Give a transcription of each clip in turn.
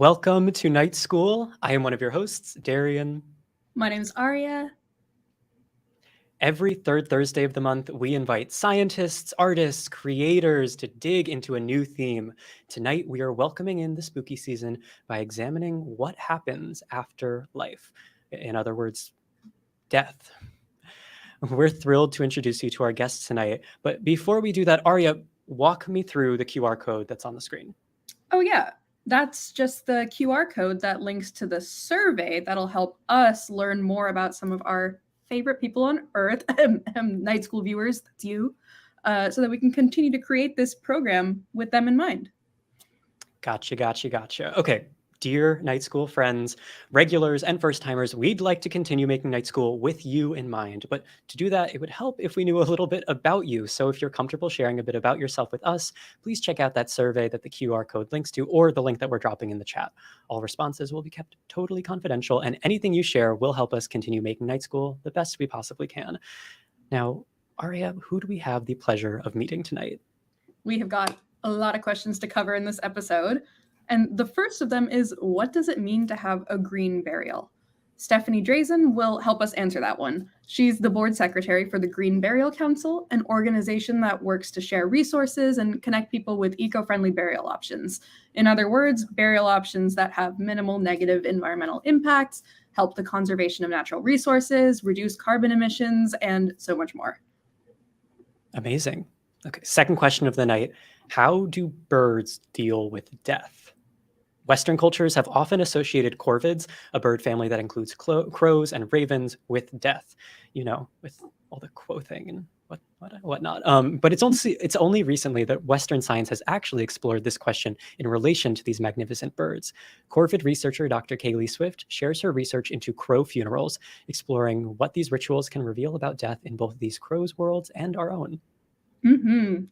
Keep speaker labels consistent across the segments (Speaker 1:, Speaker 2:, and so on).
Speaker 1: Welcome to Night School. I am one of your hosts, Darian.
Speaker 2: My name's Aria.
Speaker 1: Every third Thursday of the month, we invite scientists, artists, creators to dig into a new theme. Tonight, we are welcoming in the spooky season by examining what happens after life. In other words, death. We're thrilled to introduce you to our guests tonight. But before we do that, Aria, walk me through the QR code that's on the screen.
Speaker 2: Oh, yeah. That's just the QR code that links to the survey that'll help us learn more about some of our favorite people on Earth, Night School viewers, that's you, so that we can continue to create this program with them in mind.
Speaker 1: Gotcha. Okay, dear Night School friends, regulars, and first-timers, we'd like to continue making Night School with you in mind. But to do that, it would help if we knew a little bit about you. So if you're comfortable sharing a bit about yourself with us, please check out that survey that the QR code links to, or the link that we're dropping in the chat. All responses will be kept totally confidential, and anything you share will help us continue making Night School the best we possibly can. Now, Aria, who do we have the pleasure of meeting tonight?
Speaker 2: We have got a lot of questions to cover in this episode. And the first of them is, what does it mean to have a green burial? Stephanie Dresen will help us answer that one. She's the board secretary for the Green Burial Council, an organization that works to share resources and connect people with eco-friendly burial options. In other words, burial options that have minimal negative environmental impacts, help the conservation of natural resources, reduce carbon emissions, and so much more.
Speaker 1: Amazing. Okay, second question of the night. How do birds deal with death? Western cultures have often associated corvids, a bird family that includes crows and ravens, with death, with all the quothing and whatnot. But it's only recently that Western science has actually explored this question in relation to these magnificent birds. Corvid-researcher Dr. Kaeli Swift shares her research into crow funerals, exploring what these rituals can reveal about death in both these crows' worlds and our own.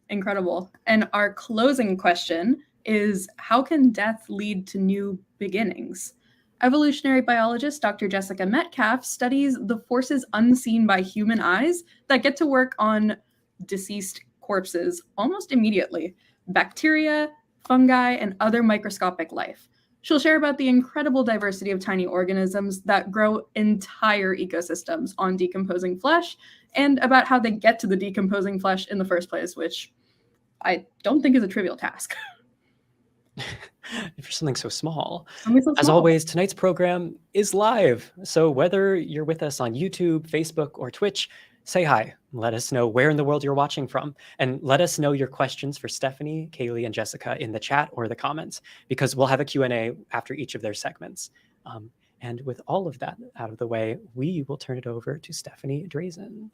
Speaker 2: Incredible. And our closing question is, how can death lead to new beginnings? Evolutionary biologist Dr. Jessica Metcalf studies the forces unseen by human eyes that get to work on deceased corpses almost immediately: bacteria, fungi, and other microscopic life. She'll share about the incredible diversity of tiny organisms that grow entire ecosystems on decomposing flesh, and about how they get to the decomposing flesh in the first place, which I don't think is a trivial task.
Speaker 1: For something so small. As always, tonight's program is live. So whether you're with us on YouTube, Facebook, or Twitch, say hi. Let us know where in the world you're watching from. And let us know your questions for Stephanie, Kaeli, and Jessica in the chat or the comments, because we'll have a Q&A after each of their segments. And with all of that out of the way, we will turn it over to Stephanie Dresen.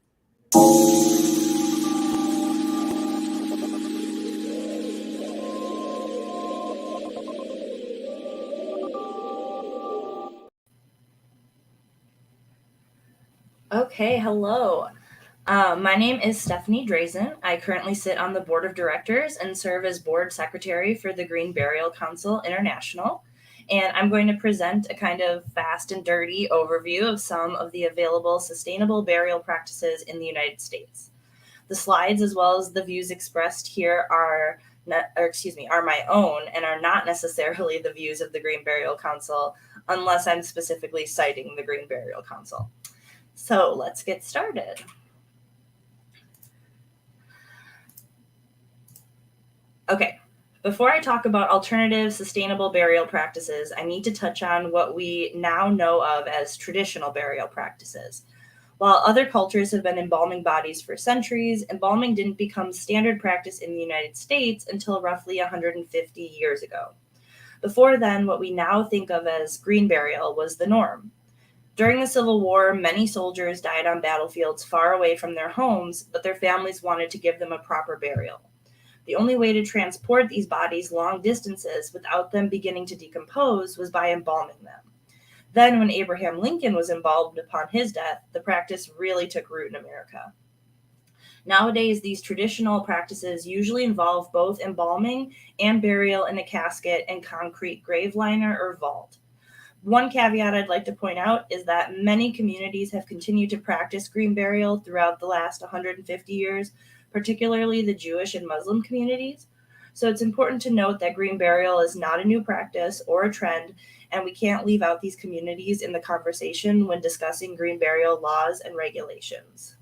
Speaker 3: Okay, hello. My name is Stephanie Dresen. I currently sit on the board of directors and serve as board secretary for the Green Burial Council International. And I'm going to present a kind of fast and dirty overview of some of the available sustainable burial practices in the United States. The slides, as well as the views expressed here, are my own and are not necessarily the views of the Green Burial Council, unless I'm specifically citing the Green Burial Council. So let's get started. Okay, before I talk about alternative sustainable burial practices, I need to touch on what we now know of as traditional burial practices. While other cultures have been embalming bodies for centuries, embalming didn't become standard practice in the United States until roughly 150 years ago. Before then, what we now think of as green burial was the norm. During the Civil War, many soldiers died on battlefields far away from their homes, but their families wanted to give them a proper burial. The only way to transport these bodies long distances without them beginning to decompose was by embalming them. Then, when Abraham Lincoln was embalmed upon his death, the practice really took root in America. Nowadays, these traditional practices usually involve both embalming and burial in a casket and concrete grave liner or vault. One caveat I'd like to point out is that many communities have continued to practice green burial throughout the last 150 years, particularly the Jewish and Muslim communities. So it's important to note that green burial is not a new practice or a trend, and we can't leave out these communities in the conversation when discussing green burial laws and regulations.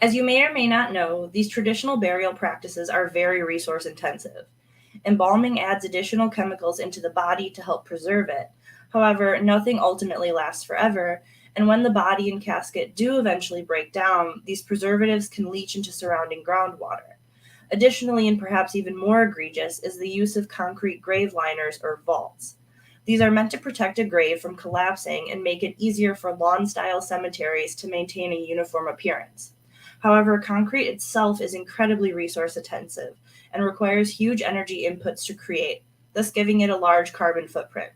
Speaker 3: As you may or may not know, these traditional burial practices are very resource intensive. Embalming adds additional chemicals into the body to help preserve it. However, nothing ultimately lasts forever, and when the body and casket do eventually break down, these preservatives can leach into surrounding groundwater. Additionally, and perhaps even more egregious, is the use of concrete grave liners or vaults. These are meant to protect a grave from collapsing and make it easier for lawn-style cemeteries to maintain a uniform appearance. However, concrete itself is incredibly resource intensive and requires huge energy inputs to create, thus giving it a large carbon footprint.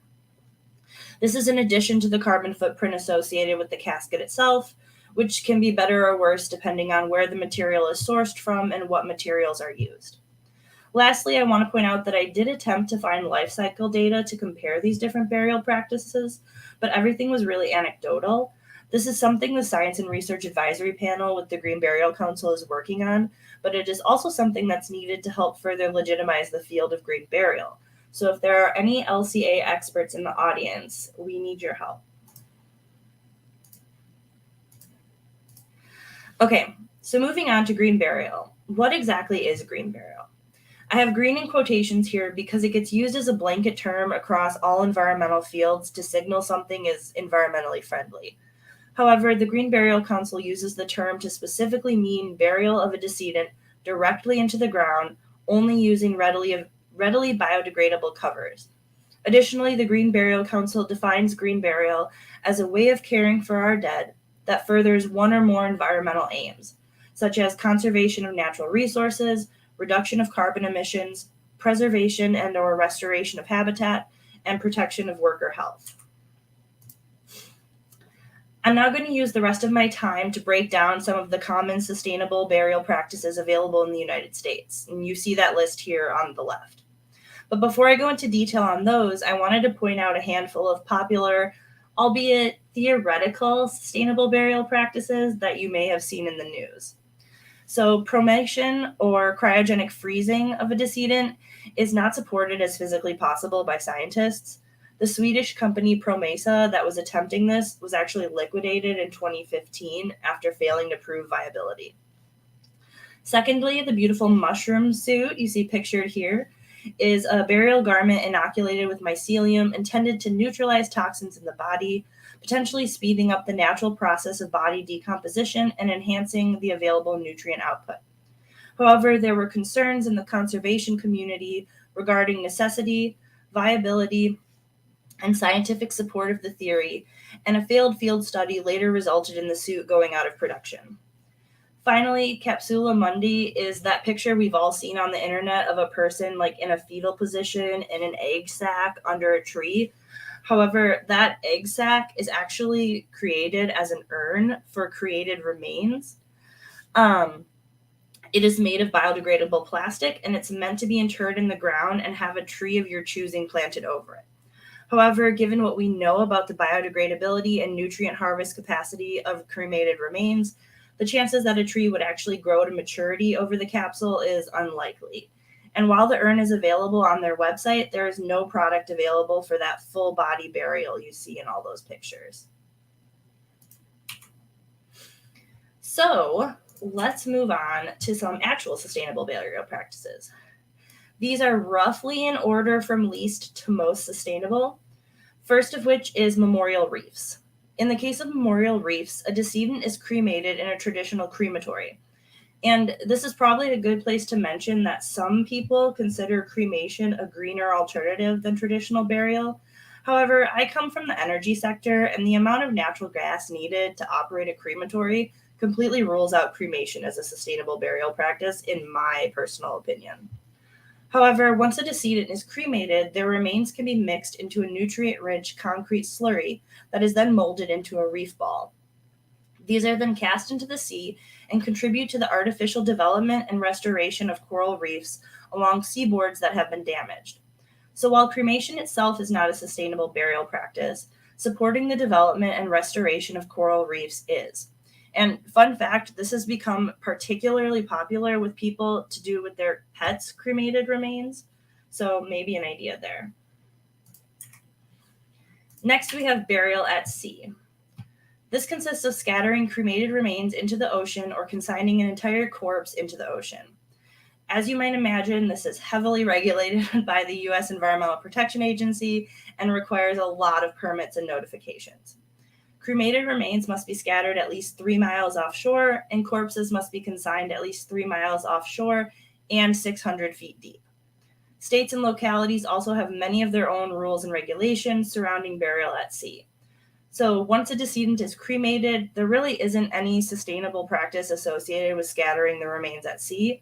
Speaker 3: This is in addition to the carbon footprint associated with the casket itself, which can be better or worse depending on where the material is sourced from and what materials are used. Lastly, I want to point out that I did attempt to find life cycle data to compare these different burial practices, but everything was really anecdotal. This is something the Science and Research Advisory Panel with the Green Burial Council is working on, but it is also something that's needed to help further legitimize the field of green burial. So if there are any LCA experts in the audience, we need your help. Okay, so moving on to green burial. What exactly is green burial? I have green in quotations here because it gets used as a blanket term across all environmental fields to signal something is environmentally friendly. However, the Green Burial Council uses the term to specifically mean burial of a decedent directly into the ground, only using readily biodegradable covers. Additionally, the Green Burial Council defines green burial as a way of caring for our dead that furthers one or more environmental aims, such as conservation of natural resources, reduction of carbon emissions, preservation and/or restoration of habitat, and protection of worker health. I'm now going to use the rest of my time to break down some of the common sustainable burial practices available in the United States, and you see that list here on the left. But before I go into detail on those, I wanted to point out a handful of popular, albeit theoretical, sustainable burial practices that you may have seen in the news. So promation or cryogenic freezing of a decedent is not supported as physically possible by scientists. The Swedish company Promesa that was attempting this was actually liquidated in 2015 after failing to prove viability. Secondly, the beautiful mushroom suit you see pictured here is a burial garment inoculated with mycelium intended to neutralize toxins in the body, potentially speeding up the natural process of body decomposition and enhancing the available nutrient output. However, there were concerns in the conservation community regarding necessity, viability, and scientific support of the theory, and a failed field study later resulted in the suit going out of production. Finally, capsula mundi is that picture we've all seen on the internet of a person like in a fetal position in an egg sac under a tree. However, that egg sac is actually created as an urn for created remains. It is made of biodegradable plastic, and it's meant to be interred in the ground and have a tree of your choosing planted over it. However, given what we know about the biodegradability and nutrient harvest capacity of cremated remains, the chances that a tree would actually grow to maturity over the capsule is unlikely. And while the urn is available on their website, there is no product available for that full body burial you see in all those pictures. So let's move on to some actual sustainable burial practices. These are roughly in order from least to most sustainable. First of which is memorial wreaths. In the case of memorial wreaths, a decedent is cremated in a traditional crematory. And this is probably a good place to mention that some people consider cremation a greener alternative than traditional burial. However, I come from the energy sector, and the amount of natural gas needed to operate a crematory completely rules out cremation as a sustainable burial practice, in my personal opinion. However, once a decedent is cremated, their remains can be mixed into a nutrient-rich concrete slurry that is then molded into a reef ball. These are then cast into the sea and contribute to the artificial development and restoration of coral reefs along seaboards that have been damaged. So while cremation itself is not a sustainable burial practice, supporting the development and restoration of coral reefs is. And fun fact, this has become particularly popular with people to do with their pets' cremated remains. So maybe an idea there. Next, we have burial at sea. This consists of scattering cremated remains into the ocean or consigning an entire corpse into the ocean. As you might imagine, this is heavily regulated by the U.S. Environmental Protection Agency and requires a lot of permits and notifications. Cremated remains must be scattered at least 3 miles offshore, and corpses must be consigned at least 3 miles offshore and 600 feet deep. States and localities also have many of their own rules and regulations surrounding burial at sea. So once a decedent is cremated, there really isn't any sustainable practice associated with scattering the remains at sea.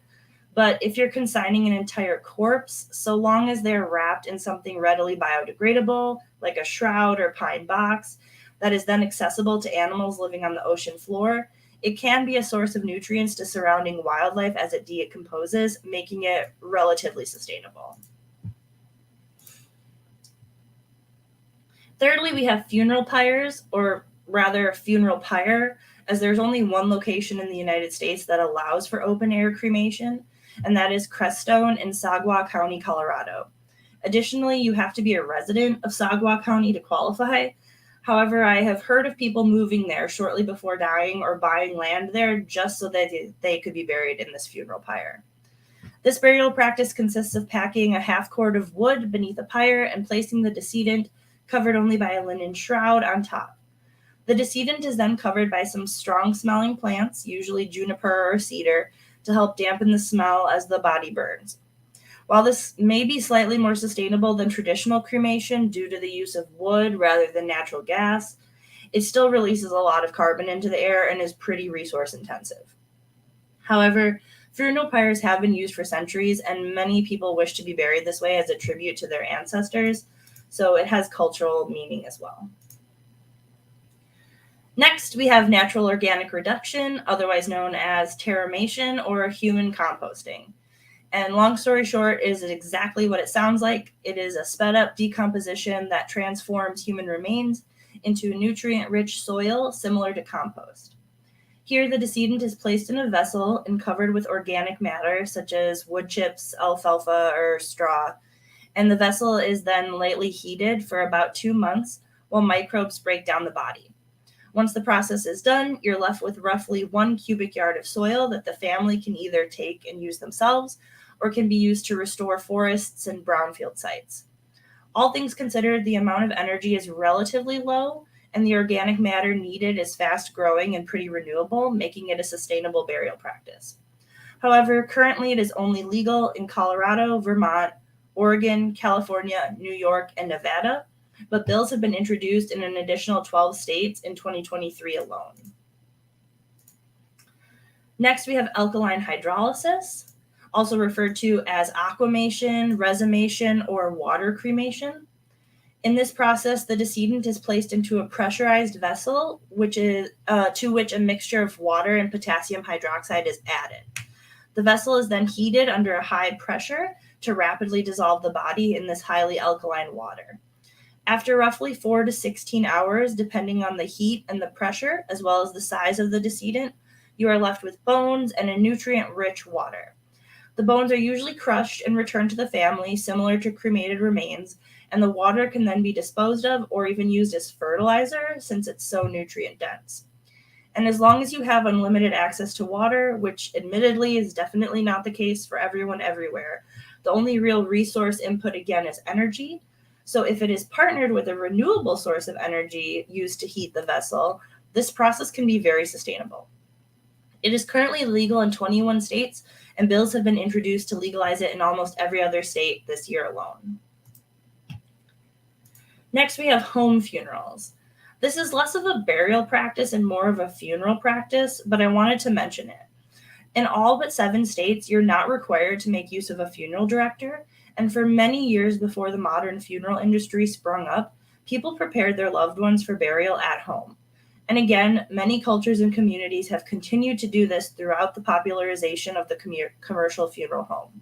Speaker 3: But if you're consigning an entire corpse, so long as they're wrapped in something readily biodegradable, like a shroud or pine box, that is then accessible to animals living on the ocean floor, it can be a source of nutrients to surrounding wildlife as it decomposes, making it relatively sustainable. Thirdly, we have funeral pyres, or rather funeral pyre, as there's only one location in the United States that allows for open-air cremation, and that is Crestone in Sagua County, Colorado. Additionally, you have to be a resident of Sagua County to qualify. However, I have heard of people moving there shortly before dying or buying land there just so that they could be buried in this funeral pyre. This burial practice consists of packing a half cord of wood beneath a pyre and placing the decedent, covered only by a linen shroud, on top. The decedent is then covered by some strong-smelling plants, usually juniper or cedar, to help dampen the smell as the body burns. While this may be slightly more sustainable than traditional cremation due to the use of wood rather than natural gas, it still releases a lot of carbon into the air and is pretty resource intensive. However, funeral pyres have been used for centuries, and many people wish to be buried this way as a tribute to their ancestors, so it has cultural meaning as well. Next, we have natural organic reduction, otherwise known as terramation or human composting. And long story short, it is exactly what it sounds like. It is a sped up decomposition that transforms human remains into nutrient-rich soil similar to compost. Here, the decedent is placed in a vessel and covered with organic matter such as wood chips, alfalfa, or straw. And the vessel is then lightly heated for about 2 months while microbes break down the body. Once the process is done, you're left with roughly 1 cubic yard of soil that the family can either take and use themselves or can be used to restore forests and brownfield sites. All things considered, the amount of energy is relatively low, and the organic matter needed is fast growing and pretty renewable, making it a sustainable burial practice. However, currently it is only legal in Colorado, Vermont, Oregon, California, New York, and Nevada, but bills have been introduced in an additional 12 states in 2023 alone. Next, we have alkaline hydrolysis, also referred to as aquamation, resumation, or water cremation. In this process, the decedent is placed into a pressurized vessel, to which a mixture of water and potassium hydroxide is added. The vessel is then heated under a high pressure to rapidly dissolve the body in this highly alkaline water. After roughly 4 to 16 hours, depending on the heat and the pressure, as well as the size of the decedent, you are left with bones and a nutrient-rich water. The bones are usually crushed and returned to the family, similar to cremated remains, and the water can then be disposed of or even used as fertilizer since it's so nutrient-dense. And as long as you have unlimited access to water, which admittedly is definitely not the case for everyone everywhere, the only real resource input again is energy. So if it is partnered with a renewable source of energy used to heat the vessel, this process can be very sustainable. It is currently legal in 21 states, and bills have been introduced to legalize it in almost every other state this year alone. Next, we have home funerals. This is less of a burial practice and more of a funeral practice, but I wanted to mention it. In all but 7 states, you're not required to make use of a funeral director, and for many years before the modern funeral industry sprung up, people prepared their loved ones for burial at home. And again, many cultures and communities have continued to do this throughout the popularization of the commercial funeral home.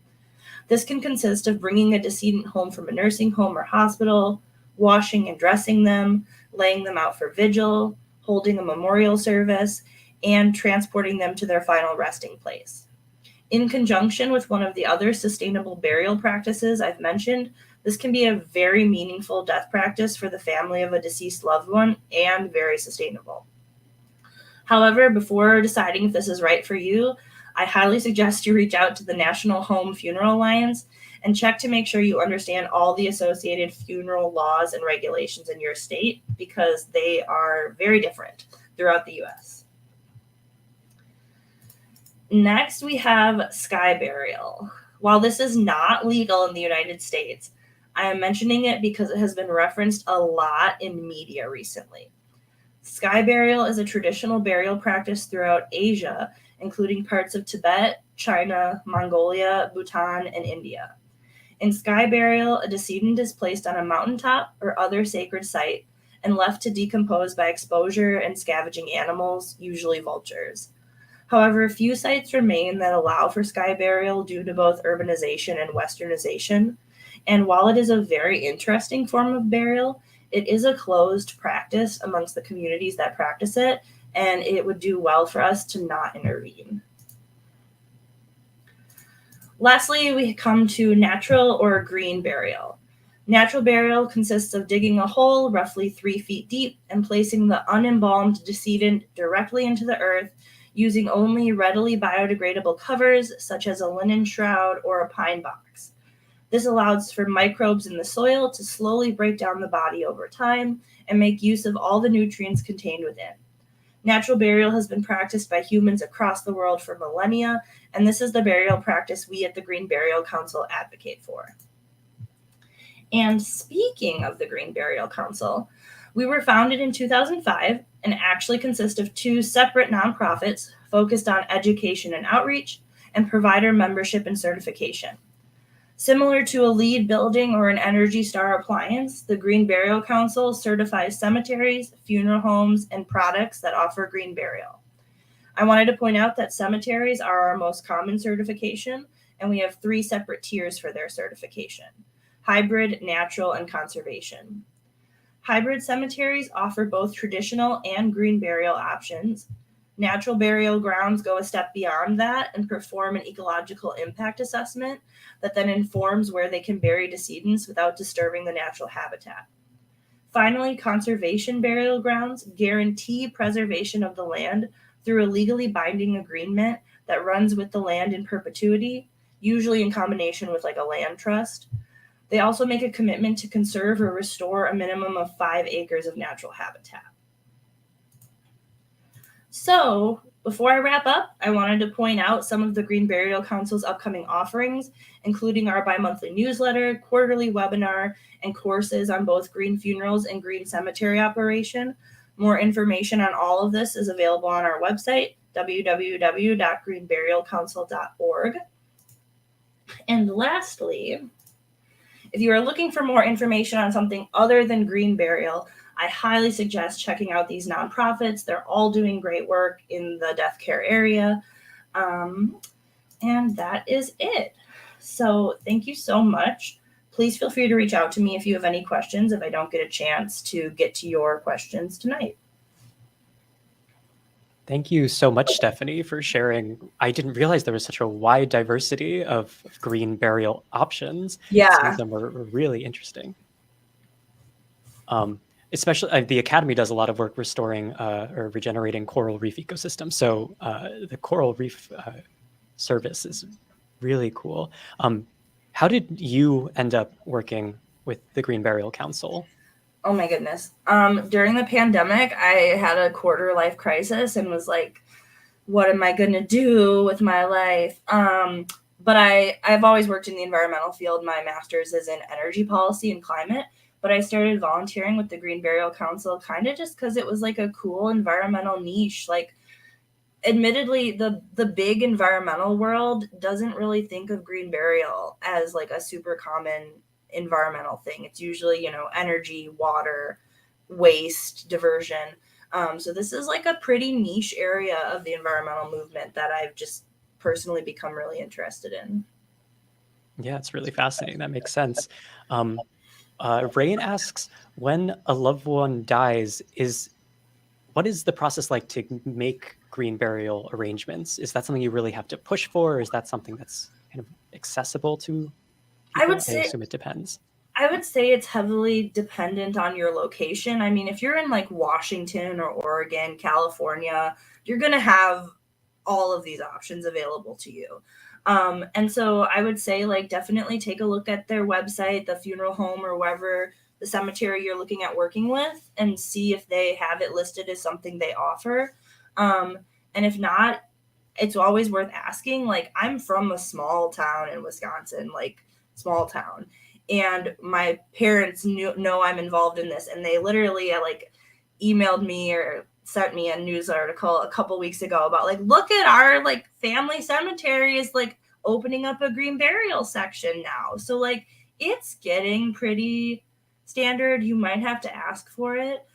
Speaker 3: This can consist of bringing a decedent home from a nursing home or hospital, washing and dressing them, laying them out for vigil, holding a memorial service, and transporting them to their final resting place. In conjunction with one of the other sustainable burial practices I've mentioned, this can be a very meaningful death practice for the family of a deceased loved one and very sustainable. However, before deciding if this is right for you, I highly suggest you reach out to the National Home Funeral Alliance and check to make sure you understand all the associated funeral laws and regulations in your state, because they are very different throughout the US. Next, we have sky burial. While this is not legal in the United States, I am mentioning it because it has been referenced a lot in media recently. Sky burial is a traditional burial practice throughout Asia, including parts of Tibet, China, Mongolia, Bhutan, and India. In sky burial, a decedent is placed on a mountaintop or other sacred site and left to decompose by exposure and scavenging animals, usually vultures. However, few sites remain that allow for sky burial due to both urbanization and westernization. And while it is a very interesting form of burial, it is a closed practice amongst the communities that practice it, and it would do well for us to not intervene. Lastly, we come to natural or green burial. Natural burial consists of digging a hole roughly 3 feet deep and placing the unembalmed decedent directly into the earth using only readily biodegradable covers such as a linen shroud or a pine box. This allows for microbes in the soil to slowly break down the body over time and make use of all the nutrients contained within. Natural burial has been practiced by humans across the world for millennia, and this is the burial practice we at the Green Burial Council advocate for. And speaking of the Green Burial Council, we were founded in 2005 and actually consist of 2 separate nonprofits focused on education and outreach and provider membership and certification. Similar to a LEED building or an Energy Star appliance, the Green Burial Council certifies cemeteries, funeral homes, and products that offer green burial. I wanted to point out that cemeteries are our most common certification, and we have 3 separate tiers for their certification: hybrid, natural, and conservation. Hybrid cemeteries offer both traditional and green burial options. Natural burial grounds go a step beyond that and perform an ecological impact assessment that then informs where they can bury decedents without disturbing the natural habitat. Finally, conservation burial grounds guarantee preservation of the land through a legally binding agreement that runs with the land in perpetuity, usually in combination with like a land trust. They also make a commitment to conserve or restore a minimum of 5 acres of natural habitat. So, before I wrap up, I wanted to point out some of the Green Burial Council's upcoming offerings, including our bi-monthly newsletter, quarterly webinar, and courses on both green funerals and green cemetery operation. More information on all of this is available on our website, www.greenburialcouncil.org. And lastly, if you are looking for more information on something other than green burial, I highly suggest checking out these nonprofits. They're all doing great work in the death care area. And that is it. So thank you so much. Please feel free to reach out to me if you have any questions, if I don't get a chance to get to your questions tonight.
Speaker 1: Thank you so much, Stephanie, for sharing. I didn't realize there was such a wide diversity of green burial options.
Speaker 3: Yeah.
Speaker 1: Some of them were really interesting. Especially the Academy does a lot of work restoring or regenerating coral reef ecosystems. So the coral reef service is really cool. How did you end up working with the Green Burial Council?
Speaker 3: Oh my goodness. During the pandemic, I had a quarter life crisis and was like, what am I going to do with my life? But I've always worked in the environmental field. My master's is in energy policy and climate. But I started volunteering with the Green Burial Council kind of just because it was like a cool environmental niche. Like, admittedly, the big environmental world doesn't really think of green burial as like a super common environmental thing. It's usually, energy, water, waste, diversion. So this is like a pretty niche area of the environmental movement that I've just personally become really interested in.
Speaker 1: Yeah, it's really fascinating. That makes sense. Rain asks, when a loved one dies, what is the process like to make green burial arrangements? Is that something you really have to push for, or is that something that's kind of accessible to people? I assume it depends.
Speaker 3: I would say it's heavily dependent on your location. I mean, if you're in like Washington or Oregon, California, you're going to have all of these options available to you. And so I would say like definitely take a look at their website, the funeral home or wherever the cemetery you're looking at working with, and see if they have it listed as something they offer. And if not, it's always worth asking. Like, I'm from a small town in Wisconsin, like small town, and my parents know I'm involved in this, and they literally like emailed me or sent me a news article a couple weeks ago about like, look at our like family cemetery is like opening up a green burial section now. So like it's getting pretty standard. You might have to ask for it.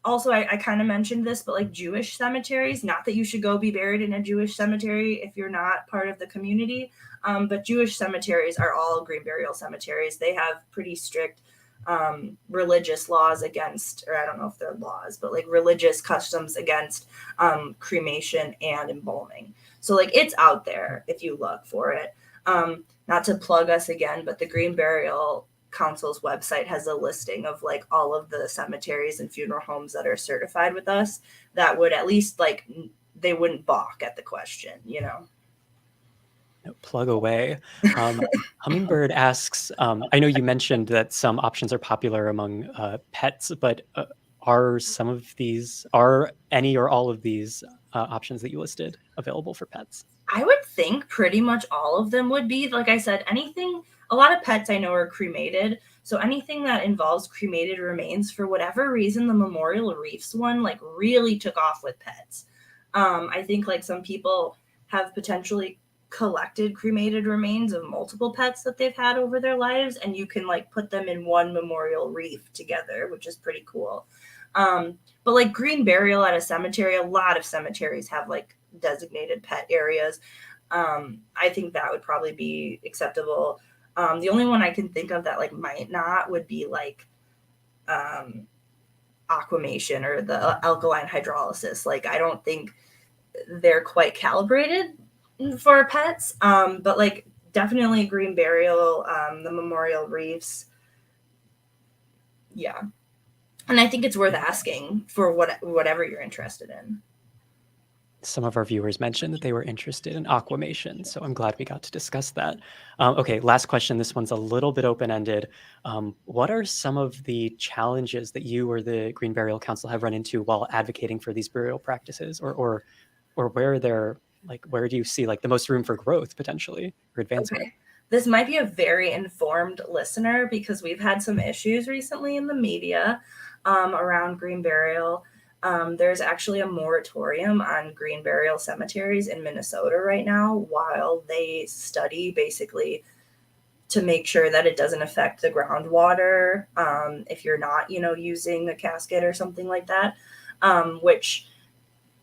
Speaker 3: Also, I kind of mentioned this, but like Jewish cemeteries, not that you should go be buried in a Jewish cemetery if you're not part of the community, but Jewish cemeteries are all green burial cemeteries. They have pretty strict religious laws against, or I don't know if they're laws, but like religious customs against cremation and embalming. So like it's out there if you look for it. Not to plug us again, but the Green Burial Council's website has a listing of like all of the cemeteries and funeral homes that are certified with us that would at least like they wouldn't balk at the question, you know.
Speaker 1: Plug away. Hummingbird asks, I know you mentioned that some options are popular among pets, but are any or all of these options that you listed available for pets?
Speaker 3: I would think pretty much all of them would be. Like I said, a lot of pets I know are cremated. So anything that involves cremated remains, for whatever reason, the Memorial Reefs one like really took off with pets. I think like some people have potentially collected cremated remains of multiple pets that they've had over their lives, and you can like put them in one memorial wreath together, which is pretty cool. But like green burial at a cemetery, a lot of cemeteries have like designated pet areas. I think that would probably be acceptable. The only one I can think of that like might not would be like aquamation or the alkaline hydrolysis. Like I don't think they're quite calibrated for pets, but like definitely green burial, the memorial reefs. Yeah. And I think it's worth asking for whatever you're interested in.
Speaker 1: Some of our viewers mentioned that they were interested in aquamation, so I'm glad we got to discuss that. Okay, last question. This one's a little bit open-ended. What are some of the challenges that you or the Green Burial Council have run into while advocating for these burial practices, or where where do you see like the most room for growth potentially or advancement?
Speaker 3: Okay. This might be a very informed listener because we've had some issues recently in the media around green burial. There's actually a moratorium on green burial cemeteries in Minnesota right now while they study basically to make sure that it doesn't affect the groundwater if you're not, using a casket or something like that, which,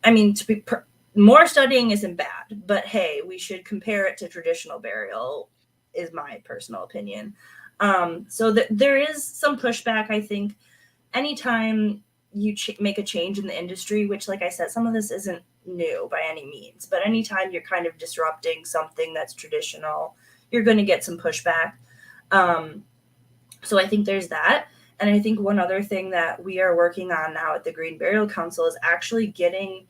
Speaker 3: I mean, more studying isn't bad, but hey, we should compare it to traditional burial is my personal opinion. So there is some pushback, I think. Anytime you make a change in the industry, which, like I said, some of this isn't new by any means, but anytime you're kind of disrupting something that's traditional, you're going to get some pushback. So I think there's that. And I think one other thing that we are working on now at the Green Burial Council is actually getting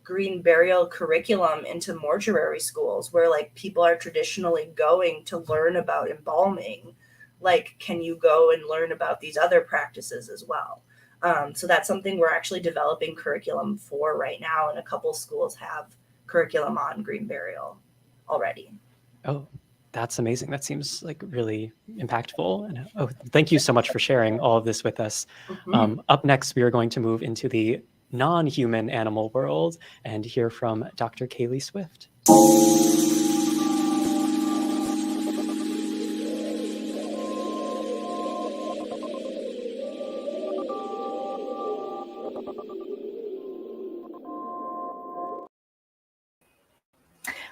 Speaker 3: green burial curriculum into mortuary schools where like people are traditionally going to learn about embalming. Like, can you go and learn about these other practices as well? So that's something we're actually developing curriculum for right now, and a couple schools have curriculum on green burial already.
Speaker 1: Oh, that's amazing. That seems like really impactful. And thank you so much for sharing all of this with us. Mm-hmm. Up next, we are going to move into the non-human animal world and hear from Dr. Kaeli Swift.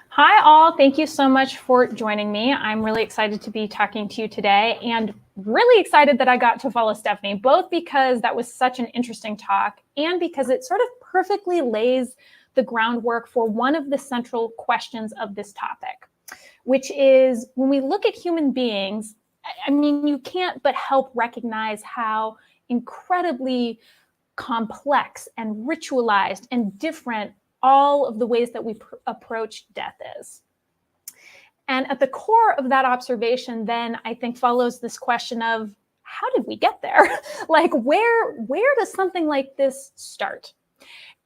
Speaker 4: Hi, all. Thank you so much for joining me. I'm really excited to be talking to you today and really excited that I got to follow Stephanie, both because that was such an interesting talk and because it sort of perfectly lays the groundwork for one of the central questions of this topic, which is when we look at human beings, I mean, you can't but help recognize how incredibly complex and ritualized and different all of the ways that we approach death is. And at the core of that observation, then I think follows this question of how did we get there? Like, where does something like this start?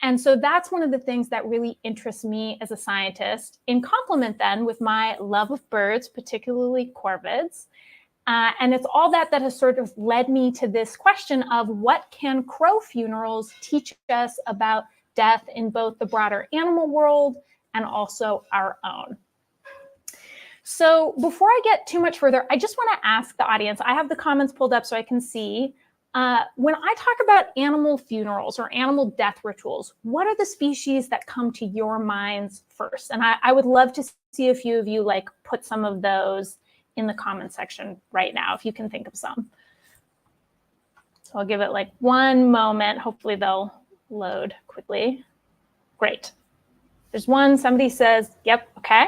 Speaker 4: And so that's one of the things that really interests me as a scientist, in complement then with my love of birds, particularly corvids. And it's all that has sort of led me to this question of what can crow funerals teach us about death in both the broader animal world and also our own. So before I get too much further, I just want to ask the audience, I have the comments pulled up so I can see, when I talk about animal funerals or animal death rituals, what are the species that come to your minds first? And I would love to see a few of you like put some of those in the comment section right now, if you can think of some. So I'll give it like one moment. Hopefully they'll load quickly. Great. There's one, somebody says, yep, okay.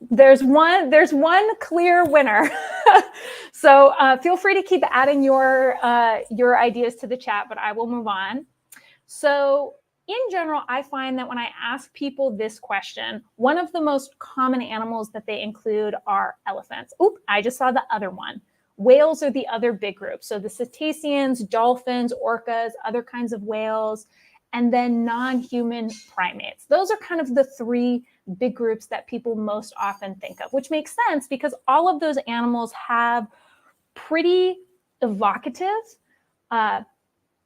Speaker 4: There's one clear winner. So feel free to keep adding your ideas to the chat, but I will move on. So in general, I find that when I ask people this question, one of the most common animals that they include are elephants. Oop, I just saw the other one. Whales are the other big group. So the cetaceans, dolphins, orcas, other kinds of whales, and then non-human primates. Those are kind of the three big groups that people most often think of, which makes sense because all of those animals have pretty evocative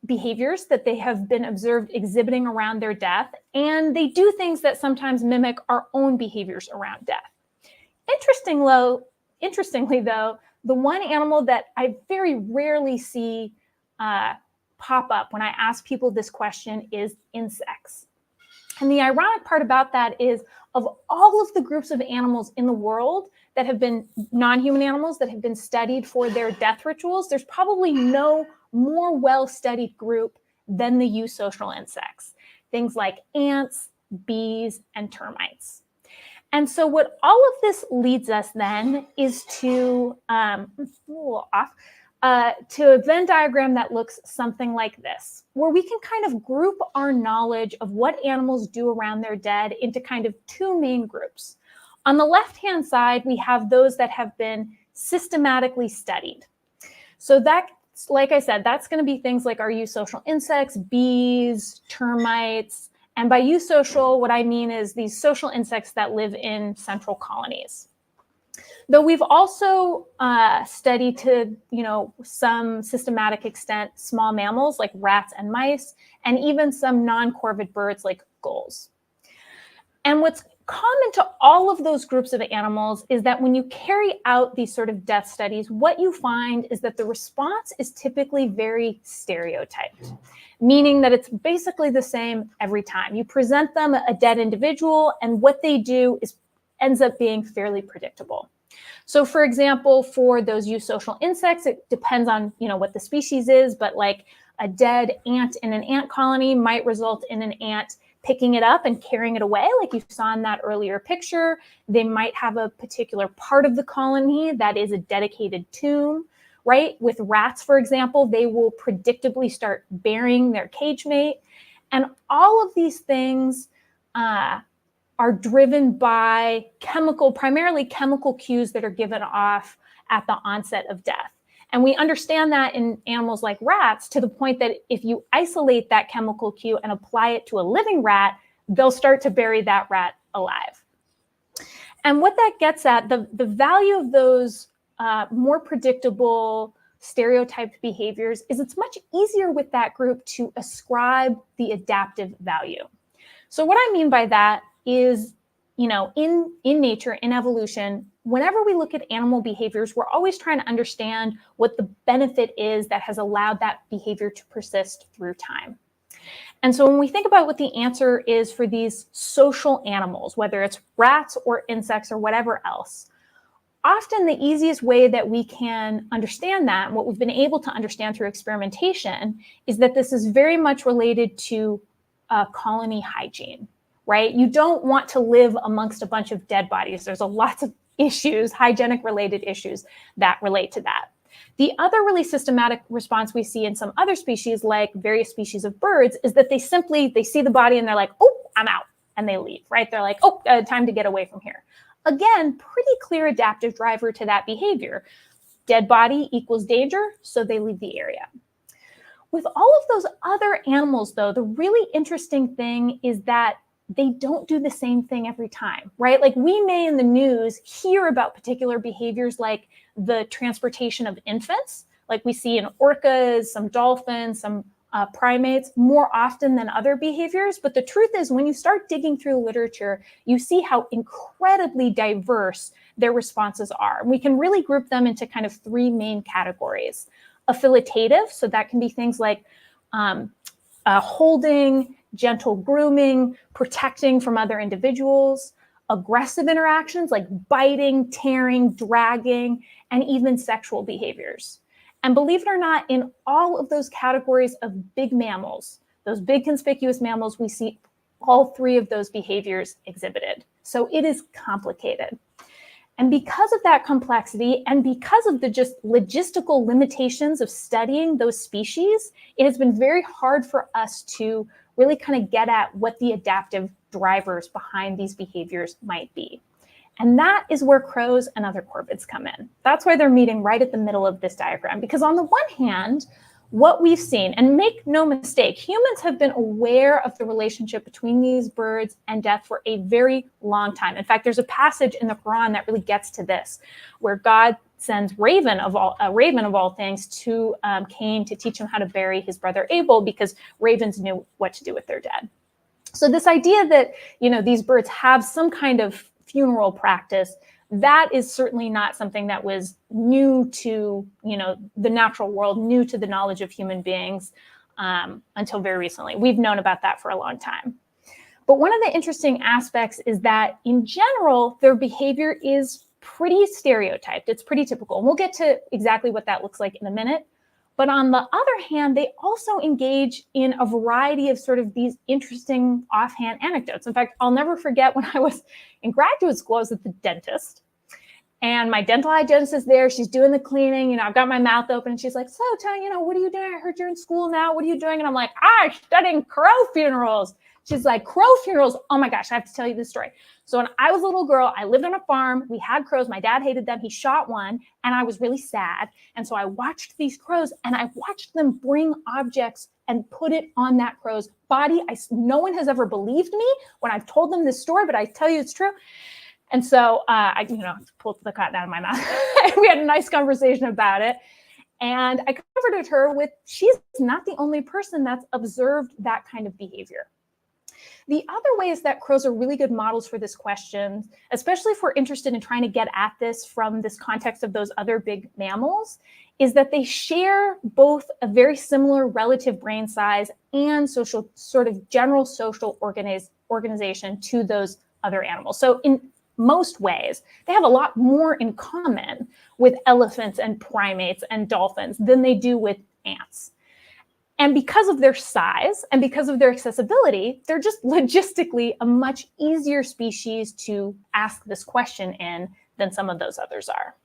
Speaker 4: behaviors that they have been observed exhibiting around their death, and they do things that sometimes mimic our own behaviors around death. Interestingly, though, the one animal that I very rarely see pop up when I ask people this question is insects. And the ironic part about that is, of all of the groups of animals in the world that have been non-human animals that have been studied for their death rituals, there's probably no more well-studied group than the eusocial insects. Things like ants, bees, and termites. And so what all of this leads us then is to, a little off, to a Venn diagram that looks something like this, where we can kind of group our knowledge of what animals do around their dead into kind of two main groups. On the left-hand side, we have those that have been systematically studied. So that, like I said, that's going to be things like our eusocial insects, bees, termites. And by eusocial, what I mean is these social insects that live in central colonies. Though we've also studied to, some systematic extent small mammals like rats and mice, and even some non-corvid birds like gulls. And what's common to all of those groups of animals is that when you carry out these sort of death studies, what you find is that the response is typically very stereotyped, meaning that it's basically the same every time. You present them a dead individual, and what they do ends up being fairly predictable. So for example, for those eusocial insects, it depends on what the species is, but like a dead ant in an ant colony might result in an ant picking it up and carrying it away, like you saw in that earlier picture. They might have a particular part of the colony that is a dedicated tomb, right? With rats, for example, they will predictably start burying their cage mate. And all of these things are driven by primarily chemical cues that are given off at the onset of death. And we understand that in animals like rats to the point that if you isolate that chemical cue and apply it to a living rat, they'll start to bury that rat alive. And what that gets at, the value of those more predictable stereotyped behaviors is it's much easier with that group to ascribe the adaptive value. So what I mean by that is, in nature, in evolution, whenever we look at animal behaviors, we're always trying to understand what the benefit is that has allowed that behavior to persist through time. And so when we think about what the answer is for these social animals, whether it's rats or insects or whatever else, often the easiest way that we can understand that, and what we've been able to understand through experimentation, is that this is very much related to colony hygiene, right? You don't want to live amongst a bunch of dead bodies. There's lots of issues, hygienic related issues that relate to that. The other really systematic response we see in some other species, like various species of birds, is that they see the body and they're like, oh, I'm out, and they leave, right? They're like, oh, time to get away from here. Again, pretty clear adaptive driver to that behavior. Dead body equals danger, so they leave the area. With all of those other animals, though, the really interesting thing is that they don't do the same thing every time, right? Like, we may in the news hear about particular behaviors like the transportation of infants, like we see in orcas, some dolphins, some primates, more often than other behaviors. But the truth is, when you start digging through literature, you see how incredibly diverse their responses are. And we can really group them into kind of three main categories. Affiliative, so that can be things like holding, gentle grooming, protecting from other individuals. Aggressive interactions like biting, tearing, dragging, and even sexual behaviors. And believe it or not, in all of those categories of big mammals, those big conspicuous mammals, we see all three of those behaviors exhibited. So it is complicated. And because of that complexity, and because of the just logistical limitations of studying those species, it has been very hard for us to really kind of get at what the adaptive drivers behind these behaviors might be. And that is where crows and other corvids come in. That's why they're meeting right at the middle of this diagram. Because on the one hand, what we've seen, and make no mistake, humans have been aware of the relationship between these birds and death for a very long time. In fact, there's a passage in the Quran that really gets to this, where God sends a raven of all things to Cain to teach him how to bury his brother Abel, because ravens knew what to do with their dead. So this idea that, these birds have some kind of funeral practice, that is certainly not something that was new to, the natural world, new to the knowledge of human beings until very recently. We've known about that for a long time. But one of the interesting aspects is that in general, their behavior is pretty stereotyped. It's pretty typical. And we'll get to exactly what that looks like in a minute. But on the other hand, they also engage in a variety of sort of these interesting offhand anecdotes. In fact, I'll never forget when I was in graduate school, I was at the dentist. And my dental hygienist is there. She's doing the cleaning. I've got my mouth open. And she's like, so, Tanya, what are you doing? I heard you're in school now. What are you doing? And I'm like, I'm studying crow funerals. She's like, crow funerals? Oh my gosh, I have to tell you this story. So when I was a little girl, I lived on a farm. We had crows. My dad hated them. He shot one, and I was really sad. And so I watched these crows, and I watched them bring objects and put it on that crow's body. No one has ever believed me when I've told them this story, but I tell you it's true. And so I pulled the cotton out of my mouth. We had a nice conversation about it. And I comforted her with, she's not the only person that's observed that kind of behavior. The other ways that crows are really good models for this question, especially if we're interested in trying to get at this from this context of those other big mammals, is that they share both a very similar relative brain size and social, sort of general social organization to those other animals. So in most ways, they have a lot more in common with elephants and primates and dolphins than they do with ants. And because of their size and because of their accessibility, they're just logistically a much easier species to ask this question in than some of those others are.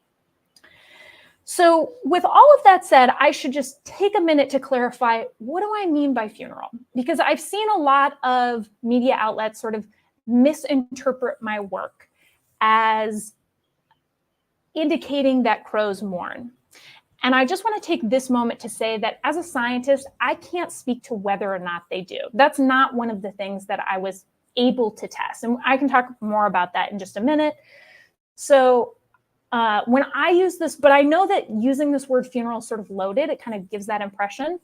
Speaker 4: So with all of that said, I should just take a minute to clarify, what do I mean by funeral? Because I've seen a lot of media outlets sort of misinterpret my work as indicating that crows mourn. And I just want to take this moment to say that as a scientist, I can't speak to whether or not they do. That's not one of the things that I was able to test. And I can talk more about that in just a minute. So when I use this, but I know that using this word funeral is sort of loaded, it kind of gives that impression.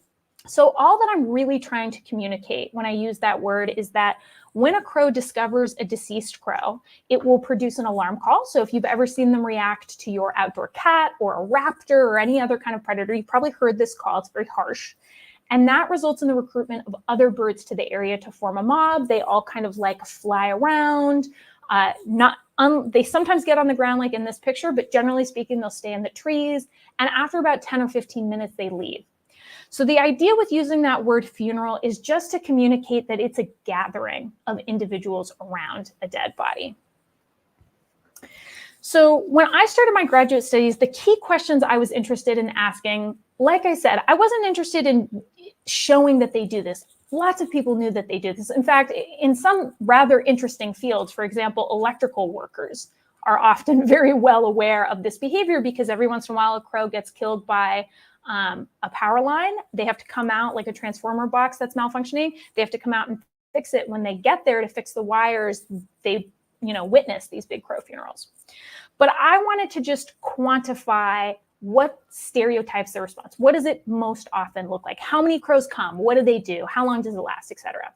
Speaker 4: So all that I'm really trying to communicate when I use that word is that when a crow discovers a deceased crow, it will produce an alarm call. So if you've ever seen them react to your outdoor cat or a raptor or any other kind of predator, you've probably heard this call. It's very harsh. And that results in the recruitment of other birds to the area to form a mob. They all kind of like fly around, not They sometimes get on the ground like in this picture, but generally speaking, they'll stay in the trees. And after about 10 or 15 minutes, they leave. So the idea with using that word funeral is just to communicate that it's a gathering of individuals around a dead body. So when I started my graduate studies, the key questions I was interested in asking, like I said, I wasn't interested in showing that they do this. Lots of people knew that they do this. In fact, in some rather interesting fields, for example, electrical workers are often very well aware of this behavior because every once in a while a crow gets killed by a power line. They have to come out like a transformer box that's malfunctioning. They have to come out and fix it. When they get there to fix the wires, they witness these big crow funerals. But I wanted to just quantify what stereotypes their response. What does it most often look like? How many crows come? What do they do? How long does it last, et cetera?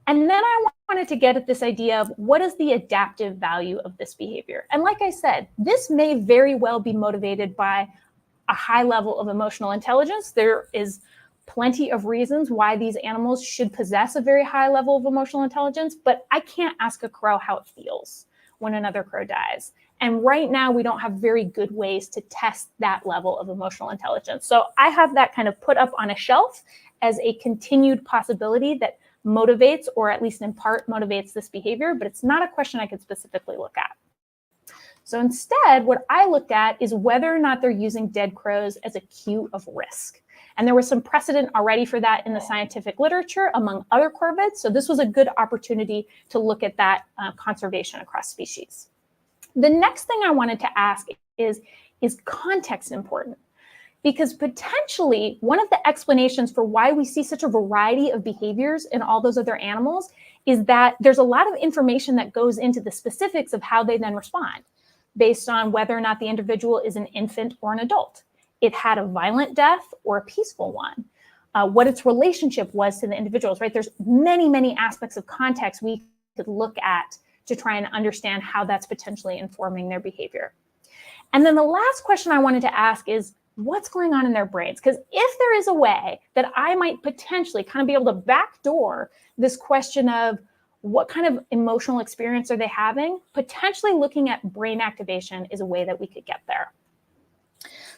Speaker 4: And then I wanted to get at this idea of what is the adaptive value of this behavior? And like I said, this may very well be motivated by a high level of emotional intelligence. There is plenty of reasons why these animals should possess a very high level of emotional intelligence, but I can't ask a crow how it feels when another crow dies. And right now, we don't have very good ways to test that level of emotional intelligence. So I have that kind of put up on a shelf as a continued possibility that motivates, or at least in part motivates, this behavior, but it's not a question I could specifically look at. So instead, what I looked at is whether or not they're using dead crows as a cue of risk. And there was some precedent already for that in the scientific literature among other corvids. So this was a good opportunity to look at that conservation across species. The next thing I wanted to ask is context important? Because potentially one of the explanations for why we see such a variety of behaviors in all those other animals is that there's a lot of information that goes into the specifics of how they then respond based on whether or not the individual is an infant or an adult. It had a violent death or a peaceful one, what its relationship was to the individuals, right? There's many, many aspects of context we could look at to try and understand how that's potentially informing their behavior. And then the last question I wanted to ask is, what's going on in their brains? Because if there is a way that I might potentially kind of be able to backdoor this question of what kind of emotional experience are they having, potentially looking at brain activation is a way that we could get there.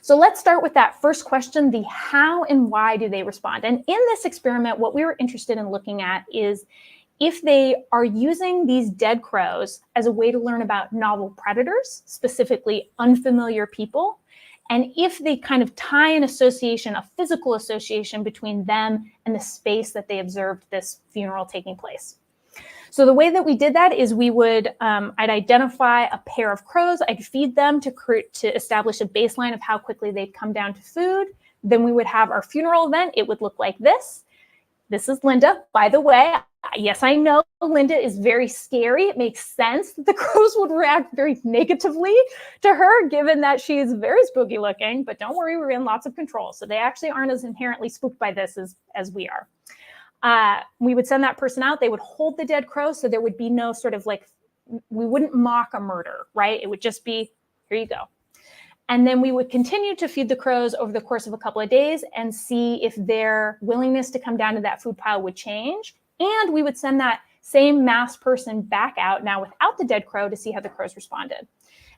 Speaker 4: So let's start with that first question, the how and why do they respond? And in this experiment, what we were interested in looking at is if they are using these dead crows as a way to learn about novel predators, specifically unfamiliar people, and if they kind of tie an association, a physical association between them and the space that they observed this funeral taking place. So the way that we did that is we would, I'd identify a pair of crows, I'd feed them to establish a baseline of how quickly they'd come down to food. Then we would have our funeral event. It would look like this. This is Linda, by the way. Yes, I know Linda is very scary. It makes sense that the crows would react very negatively to her, given that she is very spooky looking, but don't worry, we're in lots of control. So they actually aren't as inherently spooked by this as we are. We would send that person out. They would hold the dead crow. So there would be no sort of like, we wouldn't mock a murder, right? It would just be, here you go. And then we would continue to feed the crows over the course of a couple of days and see if their willingness to come down to that food pile would change. And we would send that same masked person back out now without the dead crow to see how the crows responded.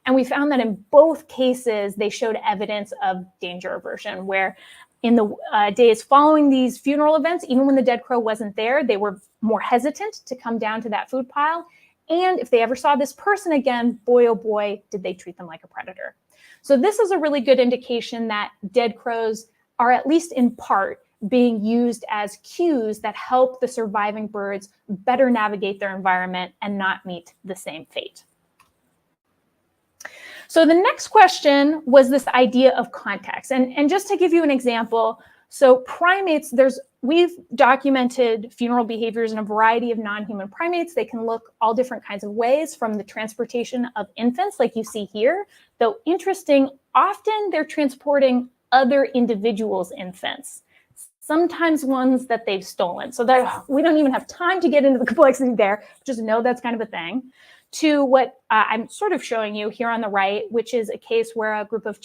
Speaker 4: And we found that in both cases, they showed evidence of danger aversion, where in the days following these funeral events, even when the dead crow wasn't there, they were more hesitant to come down to that food pile. And if they ever saw this person again, boy, oh boy, did they treat them like a predator. So this is a really good indication that dead crows are, at least in part, being used as cues that help the surviving birds better navigate their environment and not meet the same fate. So the next question was this idea of context. And just to give you an example, so primates, we've documented funeral behaviors in a variety of non-human primates. They can look all different kinds of ways, from the transportation of infants, like you see here. Though interesting, often they're transporting other individuals' infants, sometimes ones that they've stolen. So that we don't even have time to get into the complexity there, just know that's kind of a thing. To what I'm sort of showing you here on the right, which is a case where a group of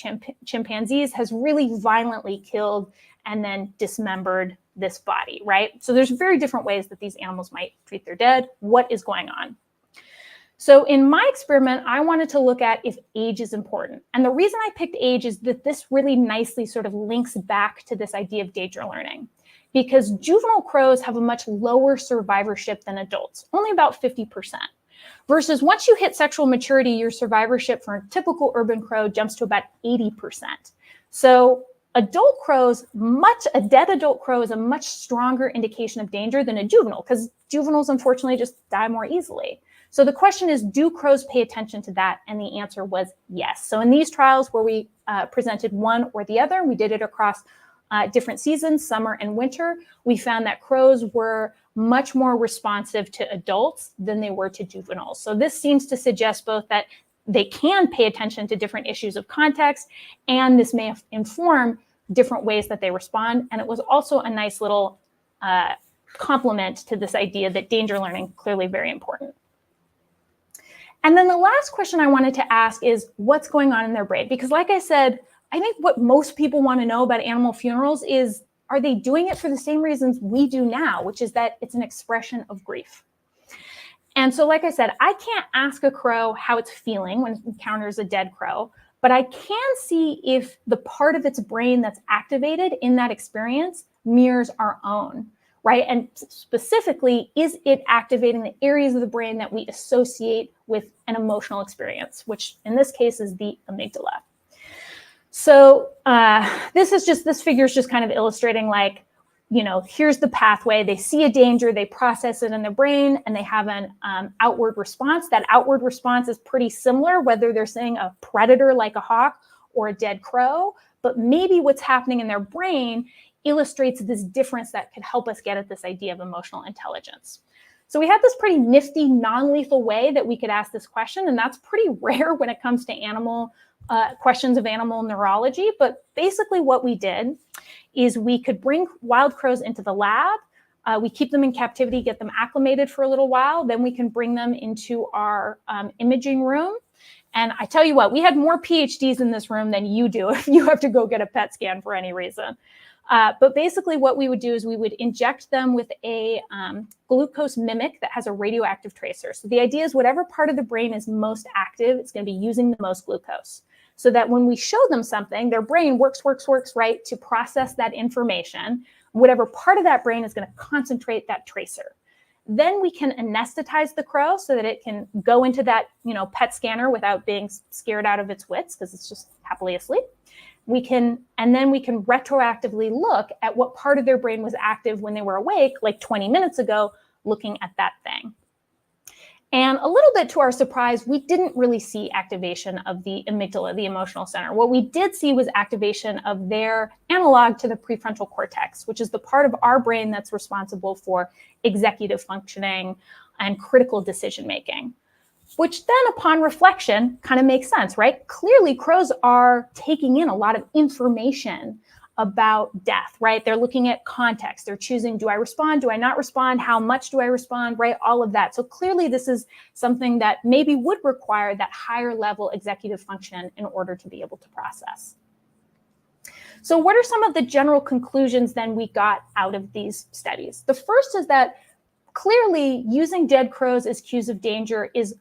Speaker 4: chimpanzees has really violently killed and then dismembered this body, right? So there's very different ways that these animals might treat their dead. What is going on? So in my experiment, I wanted to look at if age is important. And the reason I picked age is that this really nicely sort of links back to this idea of danger learning, because juvenile crows have a much lower survivorship than adults, only about 50%. Versus once you hit sexual maturity, your survivorship for a typical urban crow jumps to about 80%. So adult crows, a dead adult crow is a much stronger indication of danger than a juvenile, because juveniles unfortunately just die more easily. So the question is, do crows pay attention to that? And the answer was yes. So in these trials where we presented one or the other, we did it across different seasons, summer and winter, we found that crows were much more responsive to adults than they were to juveniles. So this seems to suggest both that they can pay attention to different issues of context, and this may inform different ways that they respond. And it was also a nice little complement to this idea that danger learning clearly very important. And then the last question I wanted to ask is what's going on in their brain? Because like I said, I think what most people want to know about animal funerals is, are they doing it for the same reasons we do now, which is that it's an expression of grief. And so like I said, I can't ask a crow how it's feeling when it encounters a dead crow, but I can see if the part of its brain that's activated in that experience mirrors our own, right? And specifically, is it activating the areas of the brain that we associate with an emotional experience, which in this case is the amygdala. So this figure is just kind of illustrating, like, you know, here's the pathway. They see a danger, they process it in their brain, and they have an outward response. That outward response is pretty similar, whether they're seeing a predator like a hawk or a dead crow, but maybe what's happening in their brain illustrates this difference that could help us get at this idea of emotional intelligence. So we had this pretty nifty, non-lethal way that we could ask this question, and that's pretty rare when it comes to animal questions of animal neurology. But basically what we did is we could bring wild crows into the lab. We keep them in captivity, get them acclimated for a little while. Then we can bring them into our imaging room. And I tell you what, we had more PhDs in this room than you do if you have to go get a PET scan for any reason. But basically what we would do is we would inject them with a glucose mimic that has a radioactive tracer. So the idea is whatever part of the brain is most active, it's going to be using the most glucose. So that when we show them something, their brain works, right, to process that information. Whatever part of that brain is going to concentrate that tracer. Then we can anesthetize the crow so that it can go into that, you know, PET scanner without being scared out of its wits because it's just happily asleep. And then we can retroactively look at what part of their brain was active when they were awake, like 20 minutes ago, looking at that thing. And a little bit to our surprise, we didn't really see activation of the amygdala, the emotional center. What we did see was activation of their analog to the prefrontal cortex, which is the part of our brain that's responsible for executive functioning and critical decision making. Which then upon reflection kind of makes sense, right? Clearly crows are taking in a lot of information about death, right? They're looking at context. They're choosing, do I respond? Do I not respond? How much do I respond, right? All of that. So clearly this is something that maybe would require that higher level executive function in order to be able to process. So what are some of the general conclusions then we got out of these studies? The first is that clearly using dead crows as cues of danger is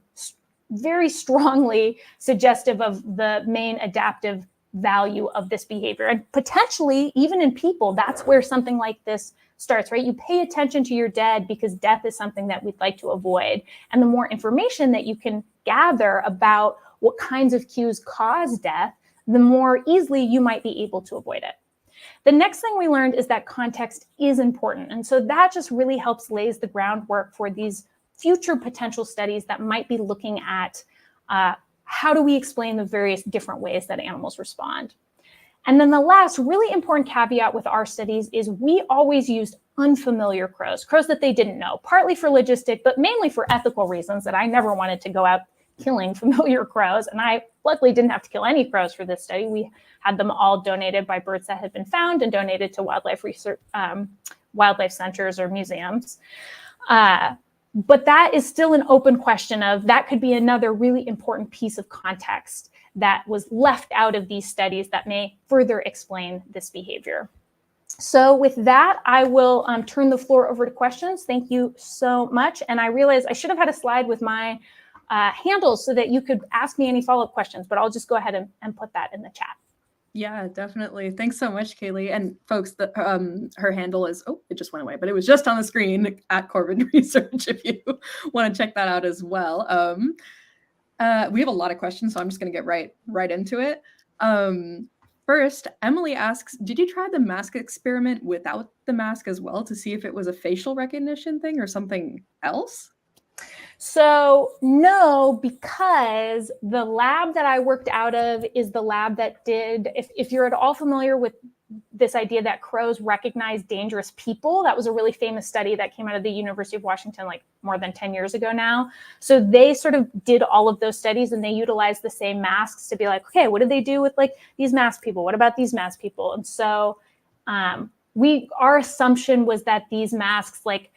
Speaker 4: very strongly suggestive of the main adaptive value of this behavior. And potentially, even in people, that's where something like this starts, right? You pay attention to your dead because death is something that we'd like to avoid. And the more information that you can gather about what kinds of cues cause death, the more easily you might be able to avoid it. The next thing we learned is that context is important. And so that just really helps lays the groundwork for these future potential studies that might be looking at how do we explain the various different ways that animals respond. And then the last really important caveat with our studies is we always used unfamiliar crows that they didn't know, partly for logistic, but mainly for ethical reasons that I never wanted to go out killing familiar crows. And I luckily didn't have to kill any crows for this study. We had them all donated by birds that had been found and donated to wildlife research, wildlife centers or museums. But that is still an open question of that could be another really important piece of context that was left out of these studies that may further explain this behavior. So with that, I will turn the floor over to questions. Thank you so much. And I realize I should have had a slide with my handles so that you could ask me any follow-up questions, but I'll just go ahead and put that in the chat.
Speaker 2: Yeah, definitely. Thanks so much, Kaeli. And folks, her handle is, oh, it just went away, but it was just on the screen at Corvid-research if you want to check that out as well. We have a lot of questions, so I'm just going to get right into it. First, Emily asks, did you try the mask experiment without the mask as well to see if it was a facial recognition thing or something else?
Speaker 4: So no, because the lab that I worked out of is the lab that did, if you're at all familiar with this idea that crows recognize dangerous people, that was a really famous study that came out of the University of Washington like more than 10 years ago now. So they sort of did all of those studies and they utilized the same masks to be like, okay, what did they do with like these masked people? What about these masked people? And so our assumption was that these masks like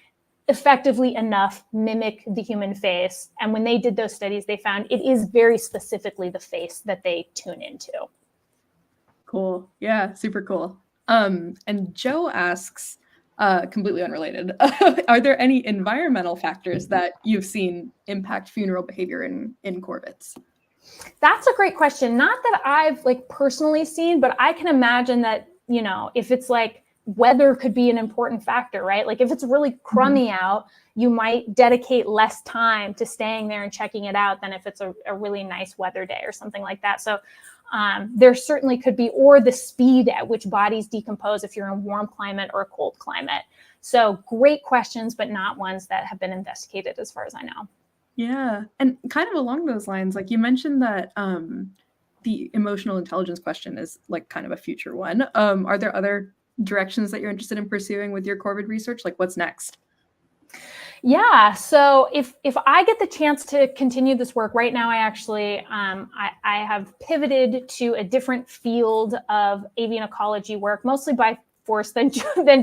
Speaker 4: effectively enough mimic the human face. And when they did those studies, they found it is very specifically the face that they tune into.
Speaker 2: Cool. Yeah, super cool. And Joe asks, completely unrelated, are there any environmental factors that you've seen impact funeral behavior in corvids?
Speaker 4: That's a great question. Not that I've like personally seen, but I can imagine that, you know, if it's like weather could be an important factor, right? Like if it's really crummy out, you might dedicate less time to staying there and checking it out than if it's a really nice weather day or something like that. So there certainly could be, or the speed at which bodies decompose if you're in a warm climate or a cold climate. So great questions, but not ones that have been investigated as far as I know.
Speaker 2: Yeah. And kind of along those lines, like you mentioned that the emotional intelligence question is like kind of a future one. Are there other directions that you're interested in pursuing with your Corvid research? Like what's next?
Speaker 4: Yeah, so if I get the chance to continue this work right now, I actually I have pivoted to a different field of avian ecology work, mostly by force than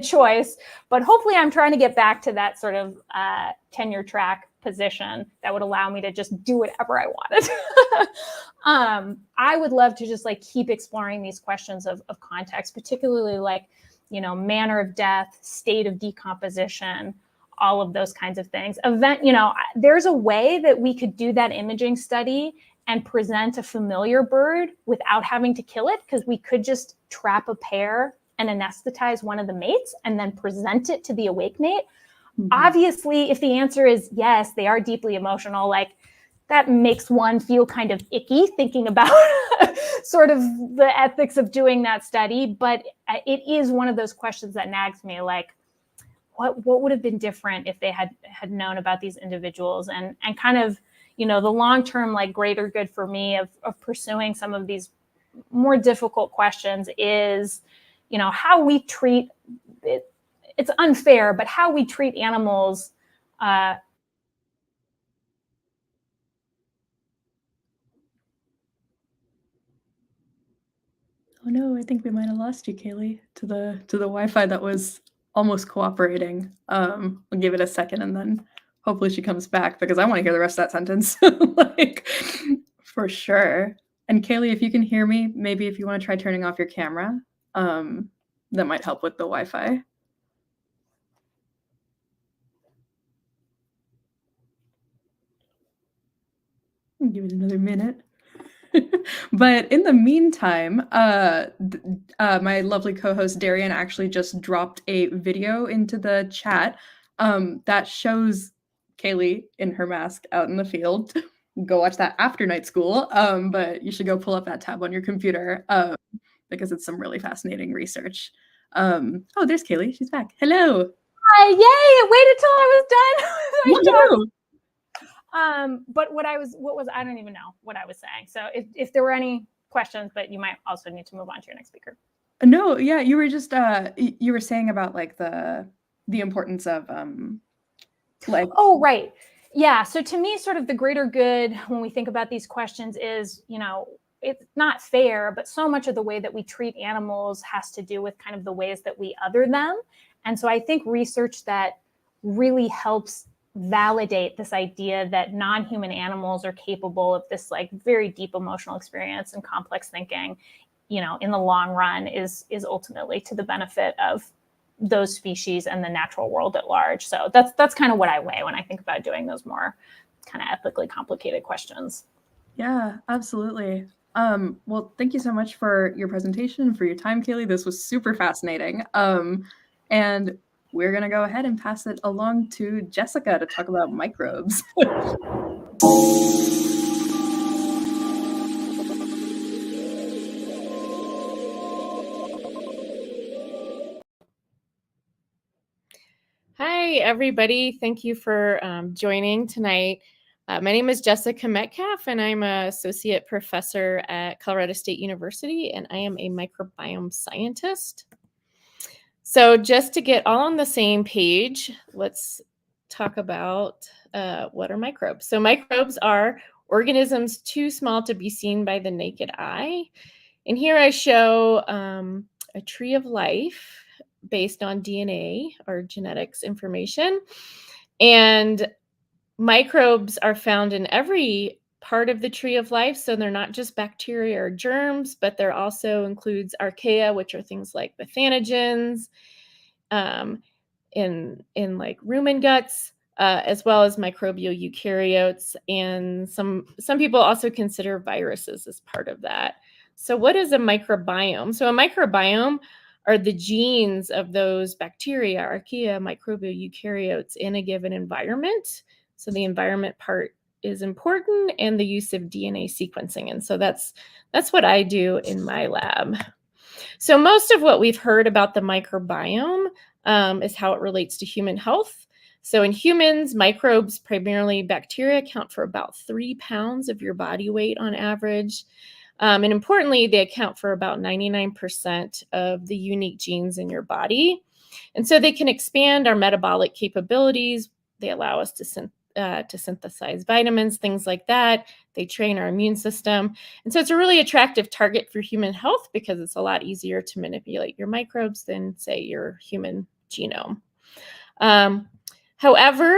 Speaker 4: choice. But hopefully, I'm trying to get back to that sort of tenure track position that would allow me to just do whatever I wanted. I would love to just like keep exploring these questions of context, particularly like, you know, manner of death, state of decomposition, all of those kinds of things. You know, there's a way that we could do that imaging study and present a familiar bird without having to kill it, because we could just trap a pair and anesthetize one of the mates and then present it to the awake mate. Mm-hmm. Obviously, if the answer is yes, they are deeply emotional, like that makes one feel kind of icky thinking about sort of the ethics of doing that study. But it is one of those questions that nags me, like, what would have been different if they had known about these individuals, and kind of, you know, the long-term like greater good for me of pursuing some of these more difficult questions is, you know, how we treat it. It's unfair, but how we treat animals. Oh
Speaker 2: no, I think we might have lost you, Kaeli, to the Wi-Fi that was almost cooperating. We'll give it a second and then hopefully she comes back, because I want to hear the rest of that sentence. Like, for sure. And Kaeli, if you can hear me, maybe if you want to try turning off your camera, that might help with the Wi-Fi. Give it another minute. But in the meantime, my lovely co-host Darian actually just dropped a video into the chat that shows Kaeli in her mask out in the field. Go watch that after night school, but you should go pull up that tab on your computer because it's some really fascinating research. Oh, there's Kaeli. She's back. Hello.
Speaker 4: Hi, yay! I waited till I was done. But I don't even know what I was saying. So if there were any questions, but you might also need to move on to your next speaker.
Speaker 2: No, yeah, you were just you were saying about like the importance of like.
Speaker 4: Oh, right. Yeah. So to me, sort of the greater good when we think about these questions is, you know, it's not fair, but so much of the way that we treat animals has to do with kind of the ways that we other them. And so I think research that really helps validate this idea that non-human animals are capable of this like very deep emotional experience and complex thinking, you know, in the long run is ultimately to the benefit of those species and the natural world at large. So that's kind of what I weigh when I think about doing those more kind of ethically complicated questions.
Speaker 2: Yeah, absolutely. Well, thank you so much for your presentation and for your time, Kaeli. This was super fascinating. And we're going to go ahead and pass it along to Jessica to talk about microbes.
Speaker 5: Hi, everybody. Thank you for joining tonight. My name is Jessica Metcalf, and I'm an associate professor at Colorado State University, and I am a microbiome scientist. So just to get all on the same page, let's talk about what are microbes. So microbes are organisms too small to be seen by the naked eye. And here I show a tree of life based on DNA or genetics information. And microbes are found in every part of the tree of life. So they're not just bacteria or germs, but there also includes archaea, which are things like methanogens, in like rumen guts, as well as microbial eukaryotes. And some people also consider viruses as part of that. So what is a microbiome? So a microbiome are the genes of those bacteria, archaea, microbial eukaryotes in a given environment. So the environment part is important, and the use of DNA sequencing. And so that's what I do in my lab. So most of what we've heard about the microbiome is how it relates to human health. So in humans, microbes, primarily bacteria, account for about 3 pounds of your body weight on average. And importantly, they account for about 99% of the unique genes in your body. And so they can expand our metabolic capabilities. They allow us to synthesize vitamins, things like that. They train our immune system. And so it's a really attractive target for human health because it's a lot easier to manipulate your microbes than, say, your human genome. However,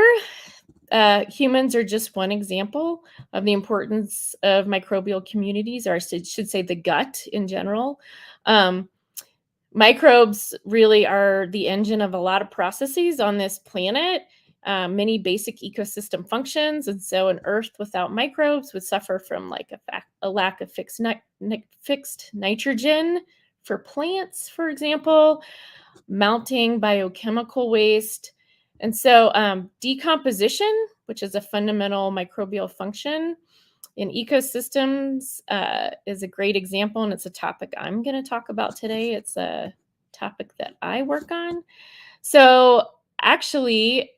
Speaker 5: humans are just one example of the importance of microbial communities, or I should say the gut in general. Microbes really are the engine of a lot of processes on this planet, many basic ecosystem functions. And so an Earth without microbes would suffer from like a lack of fixed nitrogen for plants, for example, mounting biochemical waste. And so decomposition, which is a fundamental microbial function in ecosystems, is a great example, and it's a topic I'm going to talk about today. It's a topic that I work on. So actually,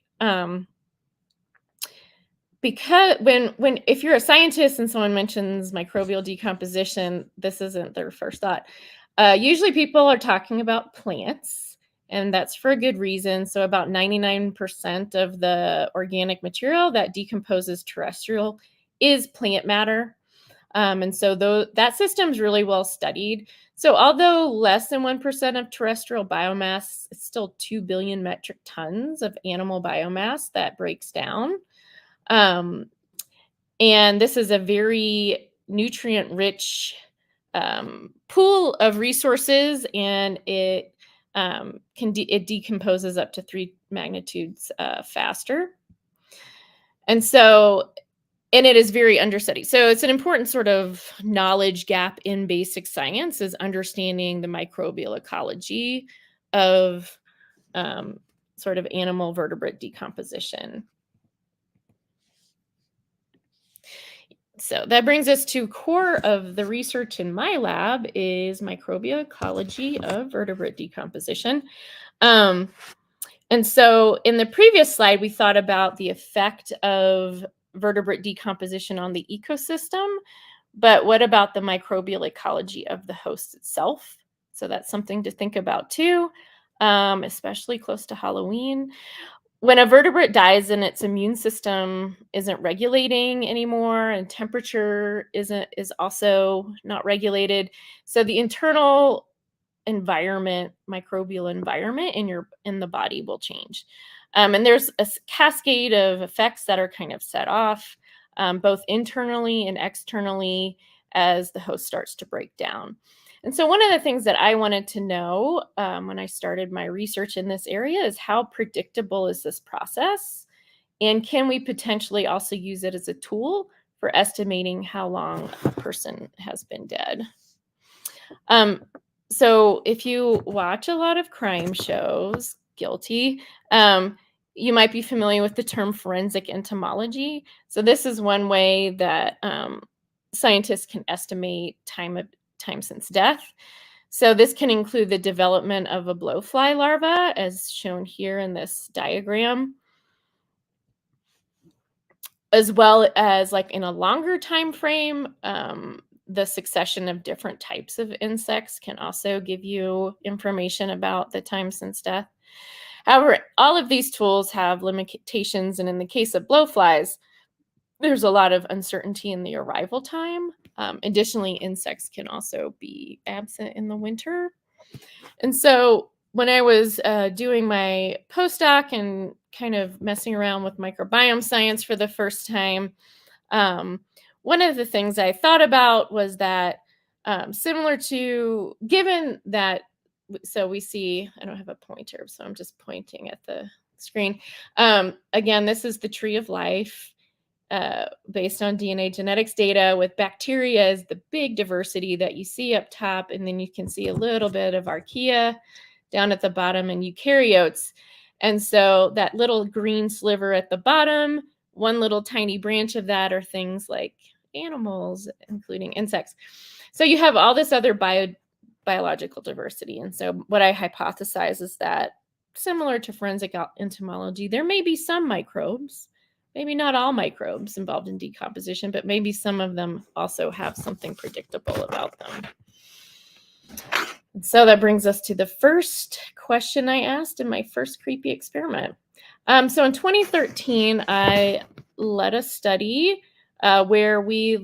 Speaker 5: because if you're a scientist and someone mentions microbial decomposition, this isn't their first thought. Usually people are talking about plants, and that's for a good reason. So about 99% of the organic material that decomposes terrestrial is plant matter. And so that system's really well studied. So although less than 1% of terrestrial biomass, it's still 2 billion metric tons of animal biomass that breaks down. And this is a very nutrient-rich pool of resources, and it decomposes up to 3 magnitudes faster. And so, and it is very understudied. So it's an important sort of knowledge gap in basic science, is understanding the microbial ecology of sort of animal vertebrate decomposition. So that brings us to core of the research in my lab is microbial ecology of vertebrate decomposition. And so in the previous slide, we thought about the effect of vertebrate decomposition on the ecosystem, but what about the microbial ecology of the host itself? So that's something to think about too, especially close to Halloween. When a vertebrate dies and its immune system isn't regulating anymore, and temperature is also not regulated, so the internal environment, microbial environment in the body will change. And there's a cascade of effects that are kind of set off, both internally and externally, as the host starts to break down. And so one of the things that I wanted to know when I started my research in this area is how predictable is this process? And can we potentially also use it as a tool for estimating how long a person has been dead? So if you watch a lot of crime shows, guilty, you might be familiar with the term forensic entomology. So this is one way that scientists can estimate time since death. So this can include the development of a blowfly larva, as shown here in this diagram, as well as, like, in a longer time frame, the succession of different types of insects can also give you information about the time since death. However, all of these tools have limitations, and in the case of blowflies, there's a lot of uncertainty in the arrival time. Additionally, insects can also be absent in the winter. And so when I was doing my postdoc and kind of messing around with microbiome science for the first time, one of the things I thought about was that similar to, given that, so we see, I don't have a pointer, so I'm just pointing at the screen. Again, this is the tree of life based on DNA genetics data, with bacteria as the big diversity that you see up top, and then you can see a little bit of archaea down at the bottom and eukaryotes. And so that little green sliver at the bottom, one little tiny branch of that are things like animals, including insects. So you have all this other biological diversity. And so what I hypothesize is that, similar to forensic entomology, there may be some microbes, maybe not all microbes involved in decomposition, but maybe some of them also have something predictable about them. And so that brings us to the first question I asked in my first creepy experiment. So in 2013, I led a study where we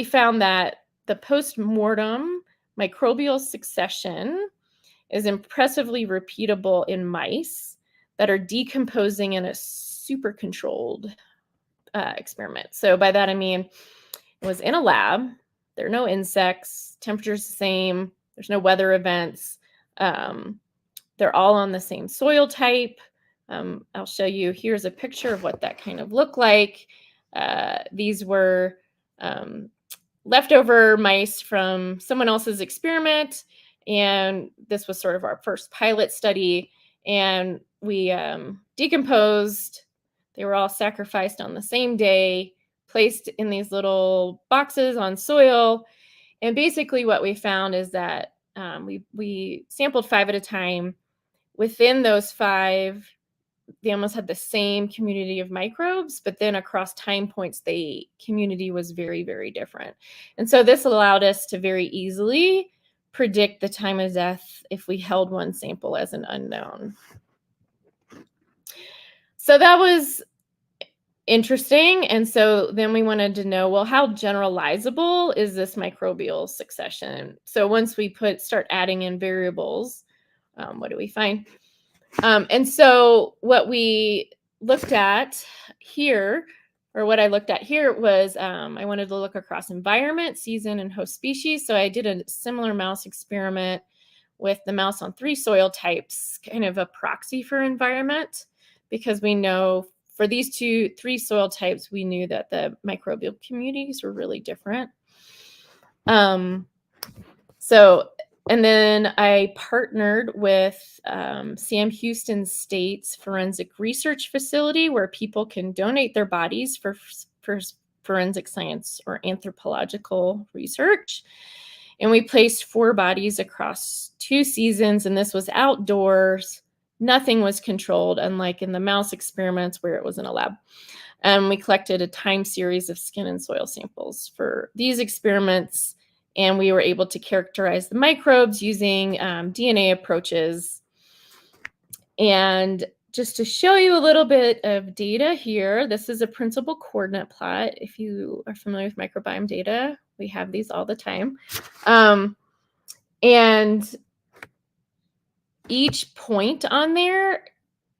Speaker 5: found that the postmortem microbial succession is impressively repeatable in mice that are decomposing in a super controlled experiment. So by that, I mean, it was in a lab. There are no insects, temperature's the same, there's no weather events. They're all on the same soil type. I'll show you, here's a picture of what that kind of looked like. These were leftover mice from someone else's experiment. And this was sort of our first pilot study. And we decomposed. They were all sacrificed on the same day, placed in these little boxes on soil. And basically what we found is that we sampled 5 at a time. Within those 5, they almost had the same community of microbes, but then across time points, the community was very, very different. And so this allowed us to very easily predict the time of death if we held one sample as an unknown. So that was interesting. And so then we wanted to know, well, how generalizable is this microbial succession? So once we start adding in variables, what do we find? And so what we looked at here, or what I looked at here, was I wanted to look across environment, season, and host species. So I did a similar mouse experiment with the mouse on 3 soil types, kind of a proxy for environment, because we know for these 3 soil types, we knew that the microbial communities were really different. And then I partnered with Sam Houston State's forensic research facility, where people can donate their bodies for forensic science or anthropological research. And we placed 4 bodies across 2 seasons, and this was outdoors. Nothing was controlled, unlike in the mouse experiments where it was in a lab. And we collected a time series of skin and soil samples for these experiments, and we were able to characterize the microbes using DNA approaches. And just to show you a little bit of data here, this is a principal coordinate plot. If you are familiar with microbiome data, we have these all the time. And each point on there,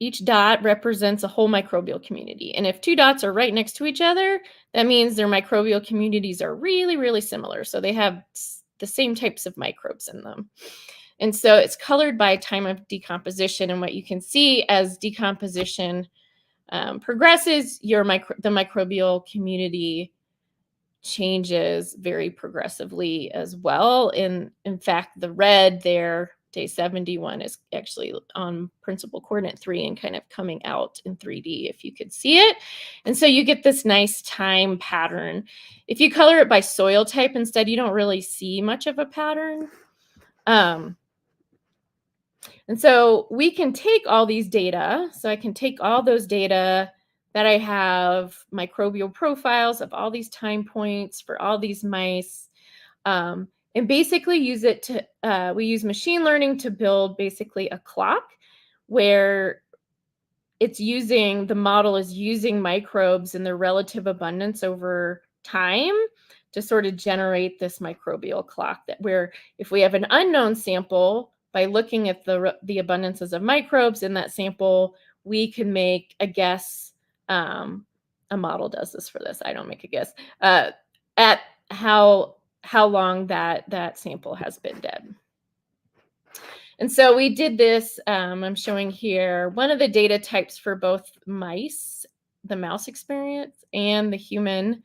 Speaker 5: each dot represents a whole microbial community. And if 2 dots are right next to each other, that means their microbial communities are really, really similar. So they have the same types of microbes in them. And so it's colored by time of decomposition. And what you can see as decomposition progresses, the microbial community changes very progressively as well. In fact, the red there, day 71, is actually on principal coordinate 3 and kind of coming out in 3D, if you could see it. And so you get this nice time pattern. If you color it by soil type instead, you don't really see much of a pattern. And so we can take all these data. So I can take all those data that I have, microbial profiles of all these time points for all these mice, and basically use it to, we use machine learning to build basically a clock where the model is using microbes and their relative abundance over time to sort of generate this microbial clock, that where if we have an unknown sample, by looking at the abundances of microbes in that sample, we can make a guess. A model does this for this. I don't make a guess at how long that sample has been dead. And so we did this. I'm showing here one of the data types for both mice, the mouse experience, and the human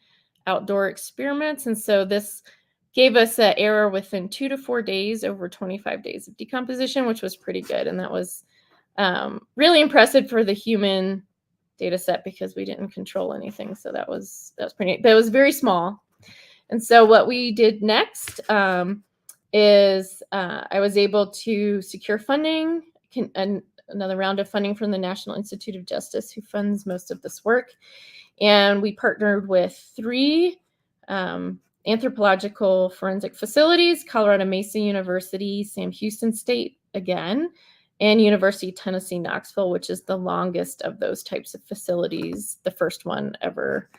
Speaker 5: outdoor experiments. And so this gave us an error within 2 to 4 days over 25 days of decomposition, which was pretty good. And that was really impressive for the human data set because we didn't control anything. So that was pretty neat. But it was very small. And so what we did next is I was able to secure funding, another round of funding from the National Institute of Justice, who funds most of this work. And we partnered with 3 anthropological forensic facilities: Colorado Mesa University, Sam Houston State again, and University of Tennessee, Knoxville, which is the longest of those types of facilities, the first one ever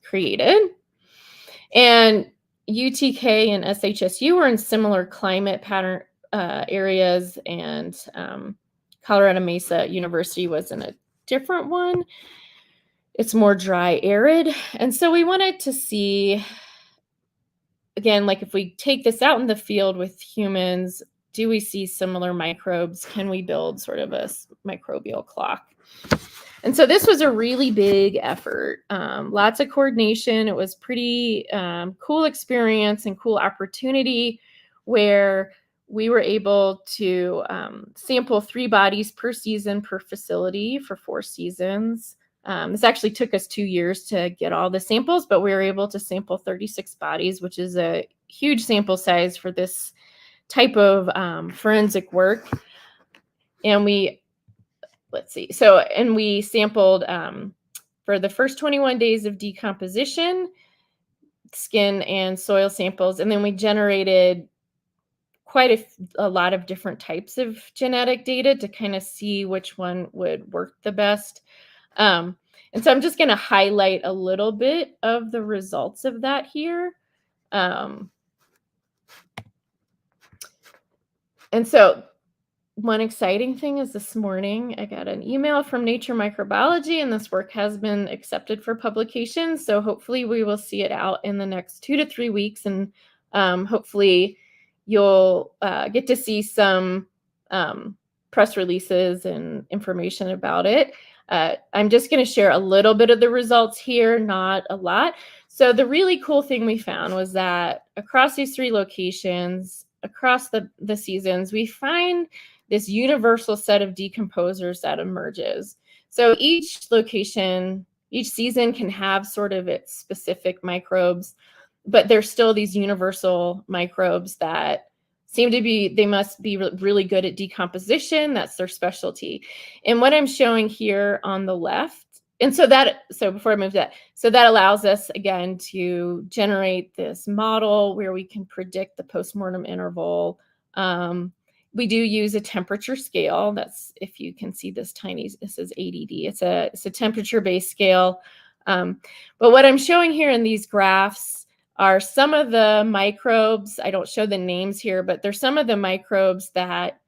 Speaker 5: created. And UTK and SHSU were in similar climate pattern areas, and Colorado Mesa University was in a different one. It's more dry, arid. And so we wanted to see, again, like if we take this out in the field with humans, do we see similar microbes? Can we build sort of a microbial clock? And so this was a really big effort, lots of coordination. It was pretty cool experience and cool opportunity where we were able to sample 3 bodies per season per facility for 4 seasons. This actually took us 2 years to get all the samples, but we were able to sample 36 bodies, which is a huge sample size for this type of forensic work. And we sampled for the first 21 days of decomposition, skin and soil samples, and then we generated quite a lot of different types of genetic data to kind of see which one would work the best. And so I'm just going to highlight a little bit of the results of that here. And so one exciting thing is this morning, I got an email from Nature Microbiology, and this work has been accepted for publication. So hopefully we will see it out in the next 2 to 3 weeks. And hopefully you'll get to see some press releases and information about it. I'm just going to share a little bit of the results here, not a lot. So the really cool thing we found was that across these 3 locations, across the seasons, we find this universal set of decomposers that emerges. So each location, each season can have sort of its specific microbes, but there's still these universal microbes that seem to be, they must be really good at decomposition. That's their specialty. And what I'm showing here on the left, and so before I move to that, so that allows us again to generate this model where we can predict the postmortem interval. We do use a temperature scale. That's, if you can see this tiny, this is ADD. It's a temperature-based scale. But what I'm showing here in these graphs are some of the microbes. I don't show the names here, but there's some of the microbes that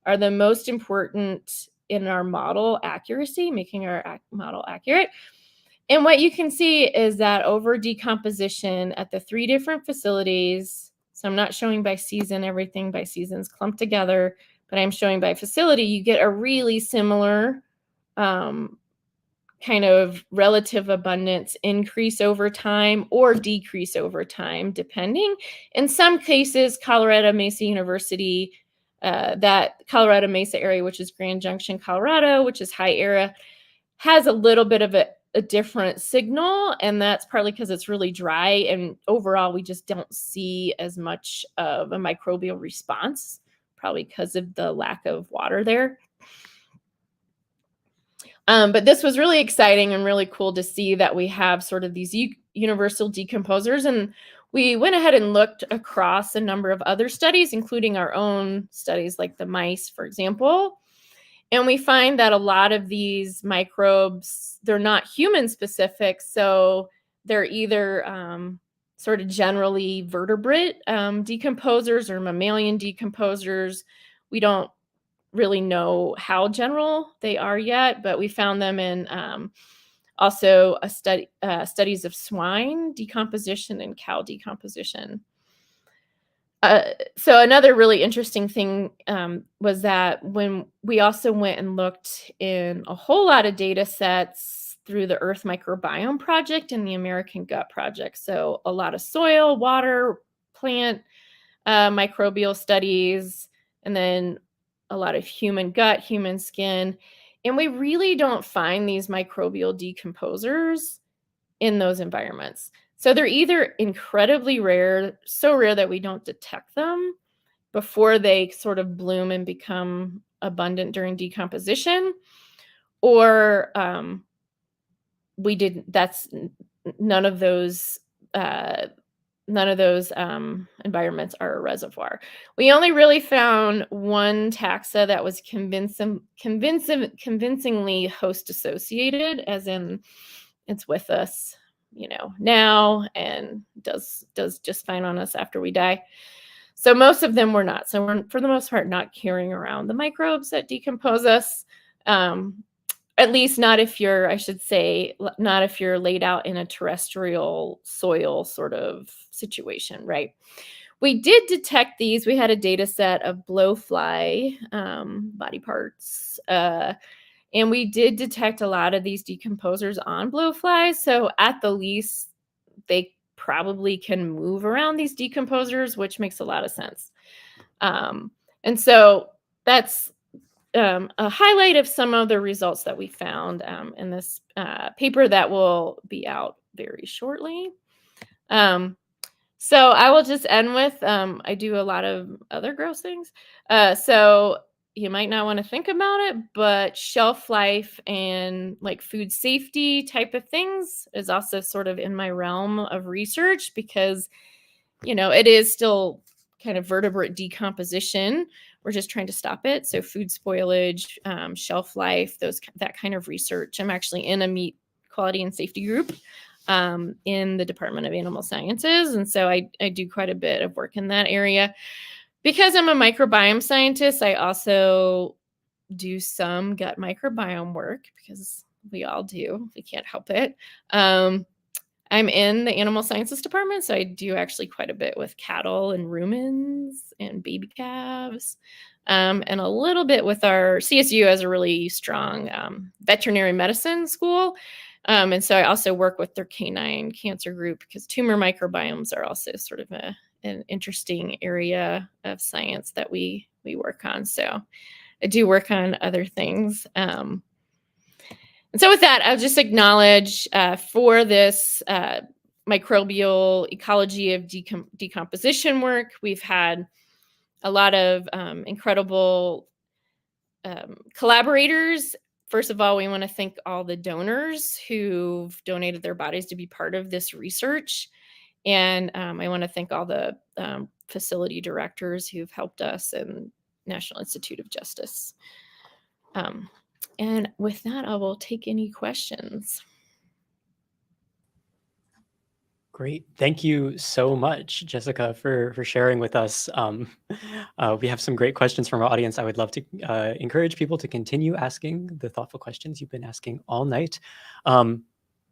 Speaker 5: are the most important in our model accuracy, making our model accurate. And what you can see is that over decomposition at the 3 different facilities, so I'm not showing by season, everything by seasons clumped together, but I'm showing by facility, you get a really similar kind of relative abundance increase over time or decrease over time, depending. In some cases, Colorado Mesa University, that Colorado Mesa area, which is Grand Junction, Colorado, which is high area, has a little bit of a different signal, and that's partly because it's really dry, and overall we just don't see as much of a microbial response, probably because of the lack of water there. But this was really exciting and really cool to see that we have sort of these universal decomposers, and we went ahead and looked across a number of other studies, including our own studies like the mice, for example. And we find that a lot of these microbes, they're not human specific. So they're either sort of generally vertebrate decomposers or mammalian decomposers. We don't really know how general they are yet, but we found them in also studies of swine decomposition and cow decomposition. So another really interesting thing was that when we also went and looked in a whole lot of data sets through the Earth Microbiome Project and the American Gut Project. So a lot of soil, water, plant microbial studies, and then a lot of human gut, human skin. And we really don't find these microbial decomposers in those environments. So they're either incredibly rare, so rare that we don't detect them before they sort of bloom and become abundant during decomposition, or we didn't. That's none of those. None of those environments are a reservoir. We only really found one taxa that was convincingly host associated, as in it's with us, now and does just fine on us after we die. So most of them were not. So we're, for the most part, not carrying around the microbes that decompose us. At least not if you're, I should say, not if you're laid out in a terrestrial soil sort of situation, right? We did detect these. We had a data set of blowfly body parts, and we did detect a lot of these decomposers on blowflies. So at the least, they probably can move around these decomposers, which makes a lot of sense. And so that's a highlight of some of the results that we found in this paper that will be out very shortly. So I will just end with, I do a lot of other gross things. So you might not want to think about it, but shelf life and like food safety type of things is also sort of in my realm of research because, it is still kind of vertebrate decomposition. We're just trying to stop it. So food spoilage, shelf life, that kind of research. I'm actually in a meat quality and safety group in the Department of Animal Sciences. And so I do quite a bit of work in that area. Because I'm a microbiome scientist, I also do some gut microbiome work because we all do. We can't help it. I'm in the animal sciences department, so I do actually quite a bit with cattle and rumens and baby calves, and a little bit with our CSU has a really strong veterinary medicine school. And so I also work with their canine cancer group because tumor microbiomes are also sort of an interesting area of science that we work on. So I do work on other things. And so with that, I'll just acknowledge for this microbial ecology of decomposition work, we've had a lot of incredible collaborators. First of all, we want to thank all the donors who've donated their bodies to be part of this research. And I want to thank all the facility directors who've helped us and National Institute of Justice. And with that, I will take any questions.
Speaker 1: Great. Thank you so much, Jessica, for sharing with us. We have some great questions from our audience. I would love to encourage people to continue asking the thoughtful questions you've been asking all night.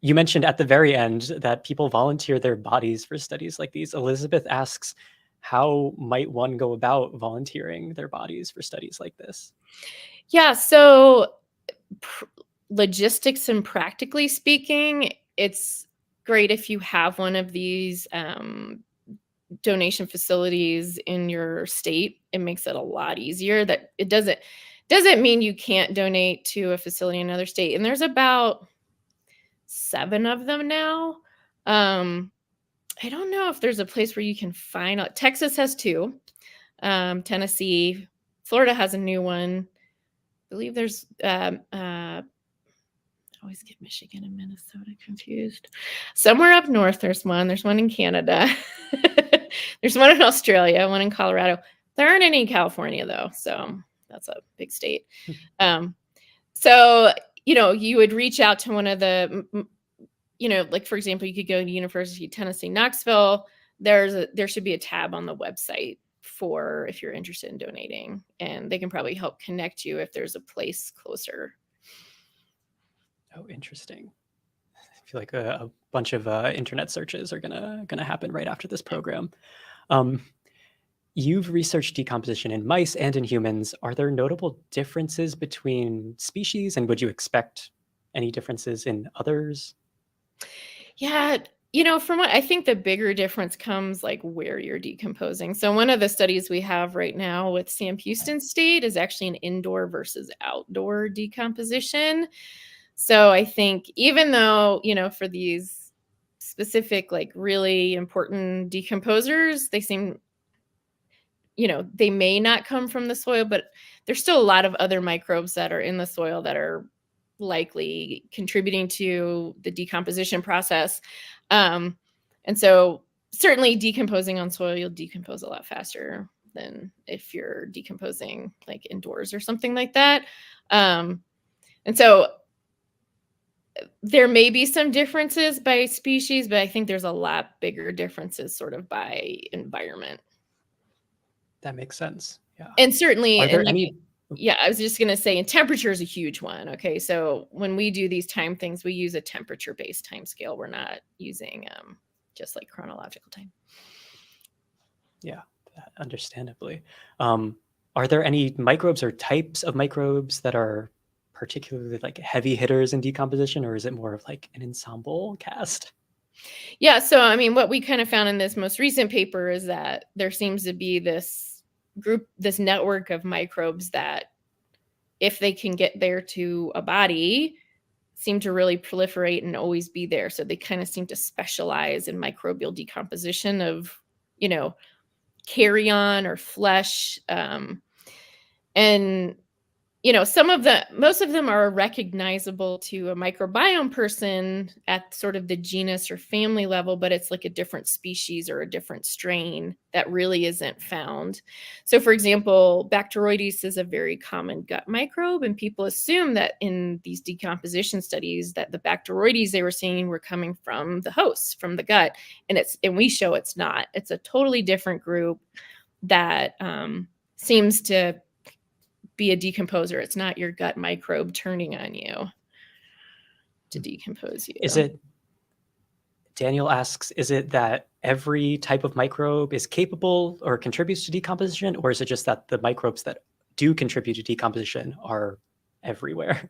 Speaker 1: You mentioned at the very end that people volunteer their bodies for studies like these. Elizabeth asks, how might one go about volunteering their bodies for studies like this?
Speaker 5: Yeah, so logistics and practically speaking, it's great if you have one of these donation facilities in your state. It makes it a lot easier. That it doesn't mean you can't donate to a facility in another state. And there's about 7 of them now. I don't know if there's a place where you can find. Texas has 2. Tennessee, Florida has a new one. I believe there's I always get Michigan and Minnesota confused. Somewhere up north, there's one. There's one in Canada. There's one in Australia, one in Colorado. There aren't any in California, though. So that's a big state. So, you would reach out to one of the, like, for example, you could go to University of Tennessee, Knoxville. There should be a tab on the website for if you're interested in donating, and they can probably help connect you if there's a place closer.
Speaker 1: Oh, interesting. I feel like a bunch of internet searches are gonna happen right after this program. You've researched decomposition in mice and in humans. Are there notable differences between species, and would you expect any differences in others?
Speaker 5: Yeah, from what I think the bigger difference comes like where you're decomposing. So one of the studies we have right now with Sam Houston State is actually an indoor versus outdoor decomposition. So I think even though, for these specific, like really important decomposers, they seem, they may not come from the soil, but there's still a lot of other microbes that are in the soil that are likely contributing to the decomposition process. And so certainly decomposing on soil, you'll decompose a lot faster than if you're decomposing like indoors or something like that. And so there may be some differences by species, but I think there's a lot bigger differences sort of by environment.
Speaker 1: That makes sense. Yeah.
Speaker 5: And certainly,
Speaker 1: Are there any?
Speaker 5: Yeah, I was just going to say, and temperature is a huge one. Okay, so when we do these time things, we use a temperature-based time scale. We're not using just like chronological time.
Speaker 1: Yeah, understandably. Are there any microbes or types of microbes that are particularly like heavy hitters in decomposition, or is it more of like an ensemble cast?
Speaker 5: Yeah, so I mean, what we kind of found in this most recent paper is that there seems to be this network of microbes that, if they can get there to a body, seem to really proliferate and always be there. So they kind of seem to specialize in microbial decomposition of, carrion or flesh. And most of them are recognizable to a microbiome person at sort of the genus or family level, but it's like a different species or a different strain that really isn't found. So for example, Bacteroides is a very common gut microbe, and people assume that in these decomposition studies that the Bacteroides they were seeing were coming from the host, from the gut. And we show it's not. It's a totally different group that seems to be a decomposer. It's not your gut microbe turning on you to decompose you.
Speaker 1: Daniel asks, is it that every type of microbe is capable or contributes to decomposition, or is it just that the microbes that do contribute to decomposition are everywhere?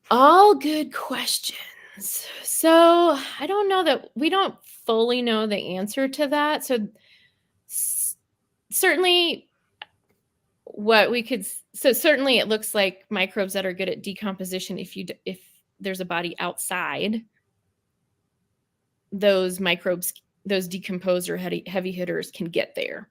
Speaker 5: All good questions. So I don't know that we don't fully know the answer to that. So certainly certainly it looks like microbes that are good at decomposition, if there's a body outside, those microbes, those decomposer heavy hitters can get there.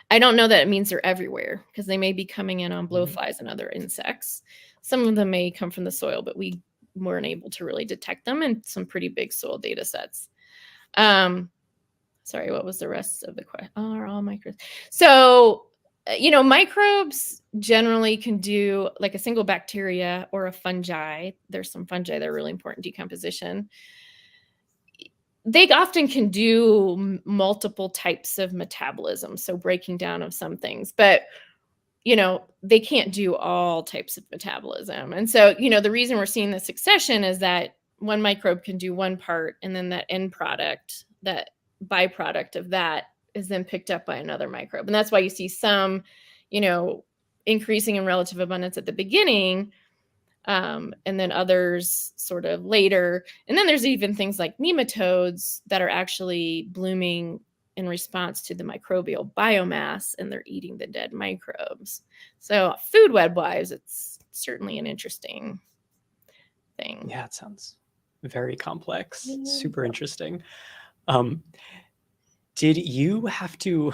Speaker 5: I don't know that it means they're everywhere, because they may be coming in on blowflies and other insects. Some of them may come from the soil, but we weren't able to really detect them in some pretty big soil data sets. Sorry, what was the rest of the question? Oh, are all microbes? So microbes generally can do like a single bacteria or a fungi. There's some fungi that are really important in decomposition. They often can do multiple types of metabolism, so breaking down of some things, but they can't do all types of metabolism. And so, the reason we're seeing the succession is that one microbe can do one part, and then that end product, that byproduct of that, is then picked up by another microbe. And that's why you see some, increasing in relative abundance at the beginning, and then others sort of later. And then there's even things like nematodes that are actually blooming in response to the microbial biomass, and they're eating the dead microbes. So food web wise, it's certainly an interesting thing.
Speaker 1: Yeah, it sounds very complex.
Speaker 5: Yeah.
Speaker 1: Super interesting. Did you have to,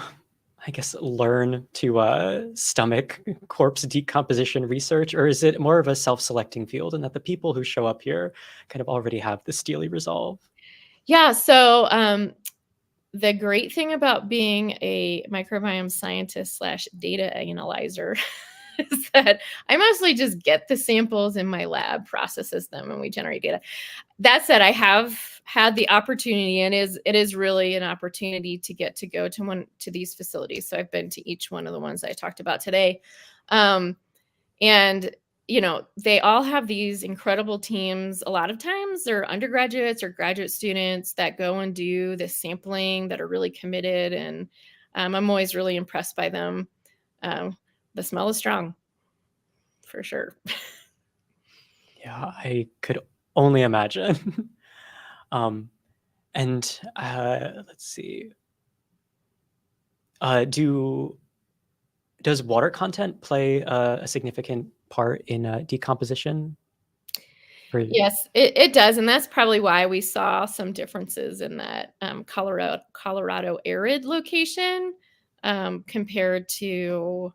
Speaker 1: I guess, learn to stomach corpse decomposition research, or is it more of a self-selecting field and that the people who show up here kind of already have the steely resolve?
Speaker 5: Yeah, so the great thing about being a microbiome scientist / data analyzer is that I mostly just get the samples in my lab, processes them, and we generate data. That said, I have had the opportunity, and it is really an opportunity to get to go to these facilities. So I've been to each one of the ones I talked about today. And they all have these incredible teams. A lot of times they're undergraduates or graduate students that go and do this sampling that are really committed. And I'm always really impressed by them. The smell is strong, for sure.
Speaker 1: Yeah, I could only imagine. Let's see. Does water content play a significant part in decomposition?
Speaker 5: Yes, it does. And that's probably why we saw some differences in that Colorado arid location compared to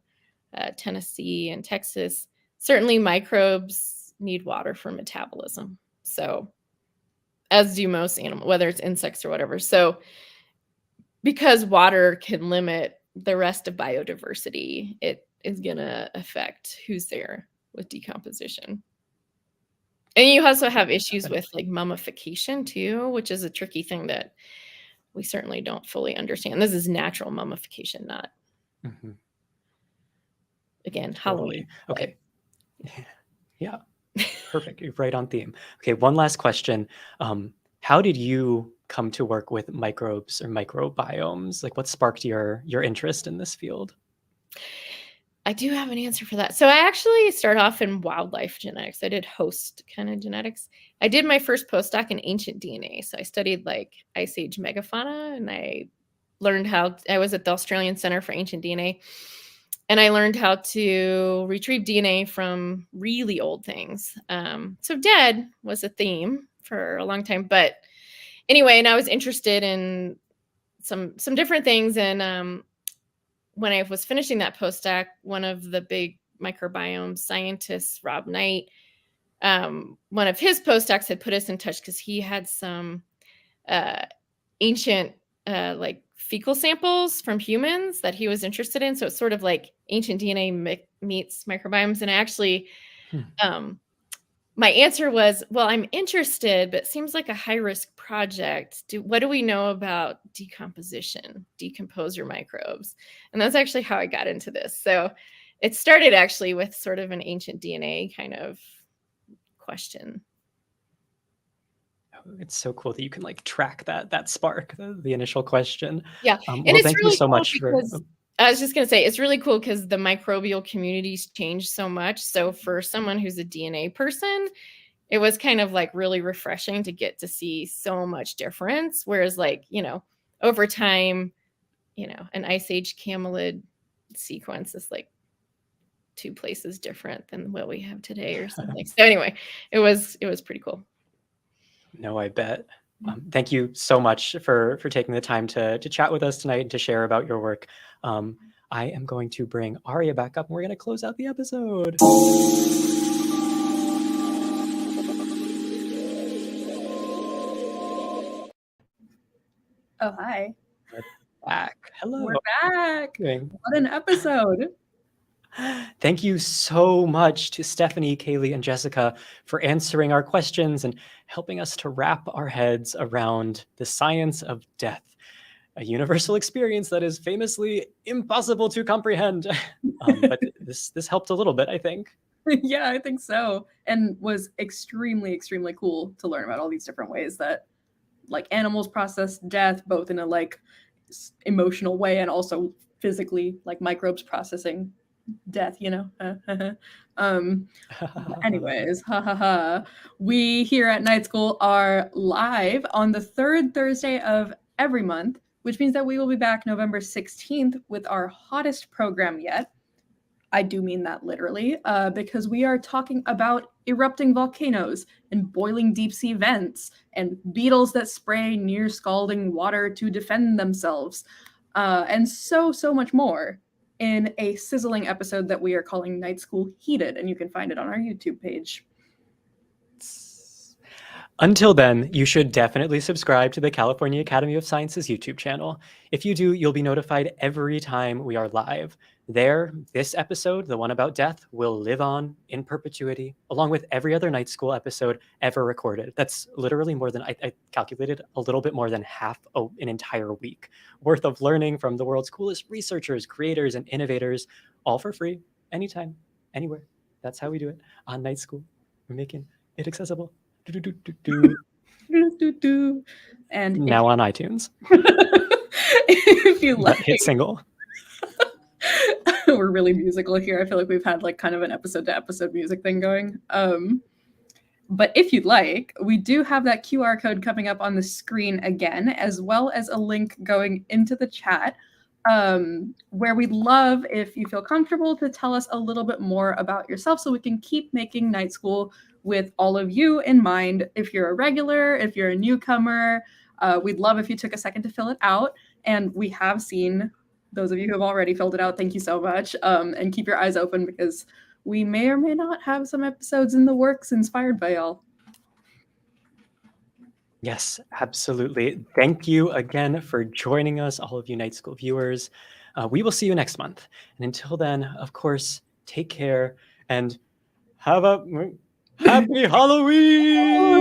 Speaker 5: Tennessee and Texas. Certainly microbes need water for metabolism. So as do most animals, whether it's insects or whatever. So because water can limit the rest of biodiversity, it is going to affect who's there with decomposition. And you also have issues with like mummification too, which is a tricky thing that we certainly don't fully understand. This is natural mummification, not again, Halloween.
Speaker 1: Okay. Yeah. Perfect. You're right on theme. Okay. One last question. How did you come to work with microbes or microbiomes? Like what sparked your interest in this field?
Speaker 5: I do have an answer for that. So I actually started off in wildlife genetics. I did host kind of genetics. I did my first postdoc in ancient DNA. So I studied like Ice Age megafauna, and I learned I was at the Australian Center for Ancient DNA, and I learned how to retrieve DNA from really old things. So dead was a theme for a long time. But anyway, and I was interested in some different things. And when I was finishing that postdoc, one of the big microbiome scientists, Rob Knight, one of his postdocs had put us in touch because he had some ancient like fecal samples from humans that he was interested in. So it's sort of like ancient DNA meets microbiomes. And actually, my answer was, well, I'm interested, but it seems like a high-risk project. What do we know about decomposition, decomposer microbes? And that's actually how I got into this. So it started actually with sort of an ancient DNA kind of question.
Speaker 1: It's so cool that you can like track that spark, the initial question.
Speaker 5: Yeah.
Speaker 1: And
Speaker 5: it's
Speaker 1: thank
Speaker 5: really
Speaker 1: you so
Speaker 5: cool
Speaker 1: much for...
Speaker 5: I was just going to say, it's really cool because the microbial communities change so much. So for someone who's a DNA person, it was kind of like really refreshing to get to see so much difference. Whereas like, over time, an Ice Age camelid sequence is like 2 places different than what we have today or something. So anyway, it was pretty cool.
Speaker 1: No, I bet. Thank you so much for taking the time to chat with us tonight and to share about your work. I am going to bring Aria back up and we're going to close out the episode.
Speaker 2: Oh, hi.
Speaker 1: We're back. Hello.
Speaker 2: We're back. What an episode.
Speaker 1: Thank you so much to Stephanie, Kaeli, and Jessica for answering our questions and helping us to wrap our heads around the science of death, a universal experience that is famously impossible to comprehend. But this helped a little bit, I think.
Speaker 2: Yeah, I think so. And was extremely, extremely cool to learn about all these different ways that like animals process death, both in a like emotional way and also physically, like microbes processing death, Anyways, we here at Night School are live on the third Thursday of every month, which means that we will be back November 16th with our hottest program yet. I do mean that literally, because we are talking about erupting volcanoes and boiling deep sea vents and beetles that spray near scalding water to defend themselves, and so much more in a sizzling episode that we are calling Night School Heated, and you can find it on our YouTube page.
Speaker 1: Until then, you should definitely subscribe to the California Academy of Sciences YouTube channel. If you do, you'll be notified every time we are live. There, this episode, the one about death, will live on in perpetuity, along with every other Night School episode ever recorded. That's literally more than, I calculated, a little bit more than half an entire week worth of learning from the world's coolest researchers, creators, and innovators, all for free, anytime, anywhere. That's how we do it on Night School. We're making it accessible. And now on iTunes.
Speaker 2: If you like,
Speaker 1: hit single.
Speaker 2: We're really musical here. I feel like we've had like kind of an episode to episode music thing going. But if you'd like, we do have that QR code coming up on the screen again, as well as a link going into the chat, where we'd love, if you feel comfortable, to tell us a little bit more about yourself so we can keep making Night School with all of you in mind. If you're a regular, if you're a newcomer, we'd love if you took a second to fill it out. And we have seen those of you who have already filled it out. Thank you so much. And keep your eyes open, because we may or may not have some episodes in the works inspired by y'all.
Speaker 1: Yes, absolutely. Thank you again for joining us, all of you Night School viewers. We will see you next month. And until then, of course, take care and have a happy Halloween!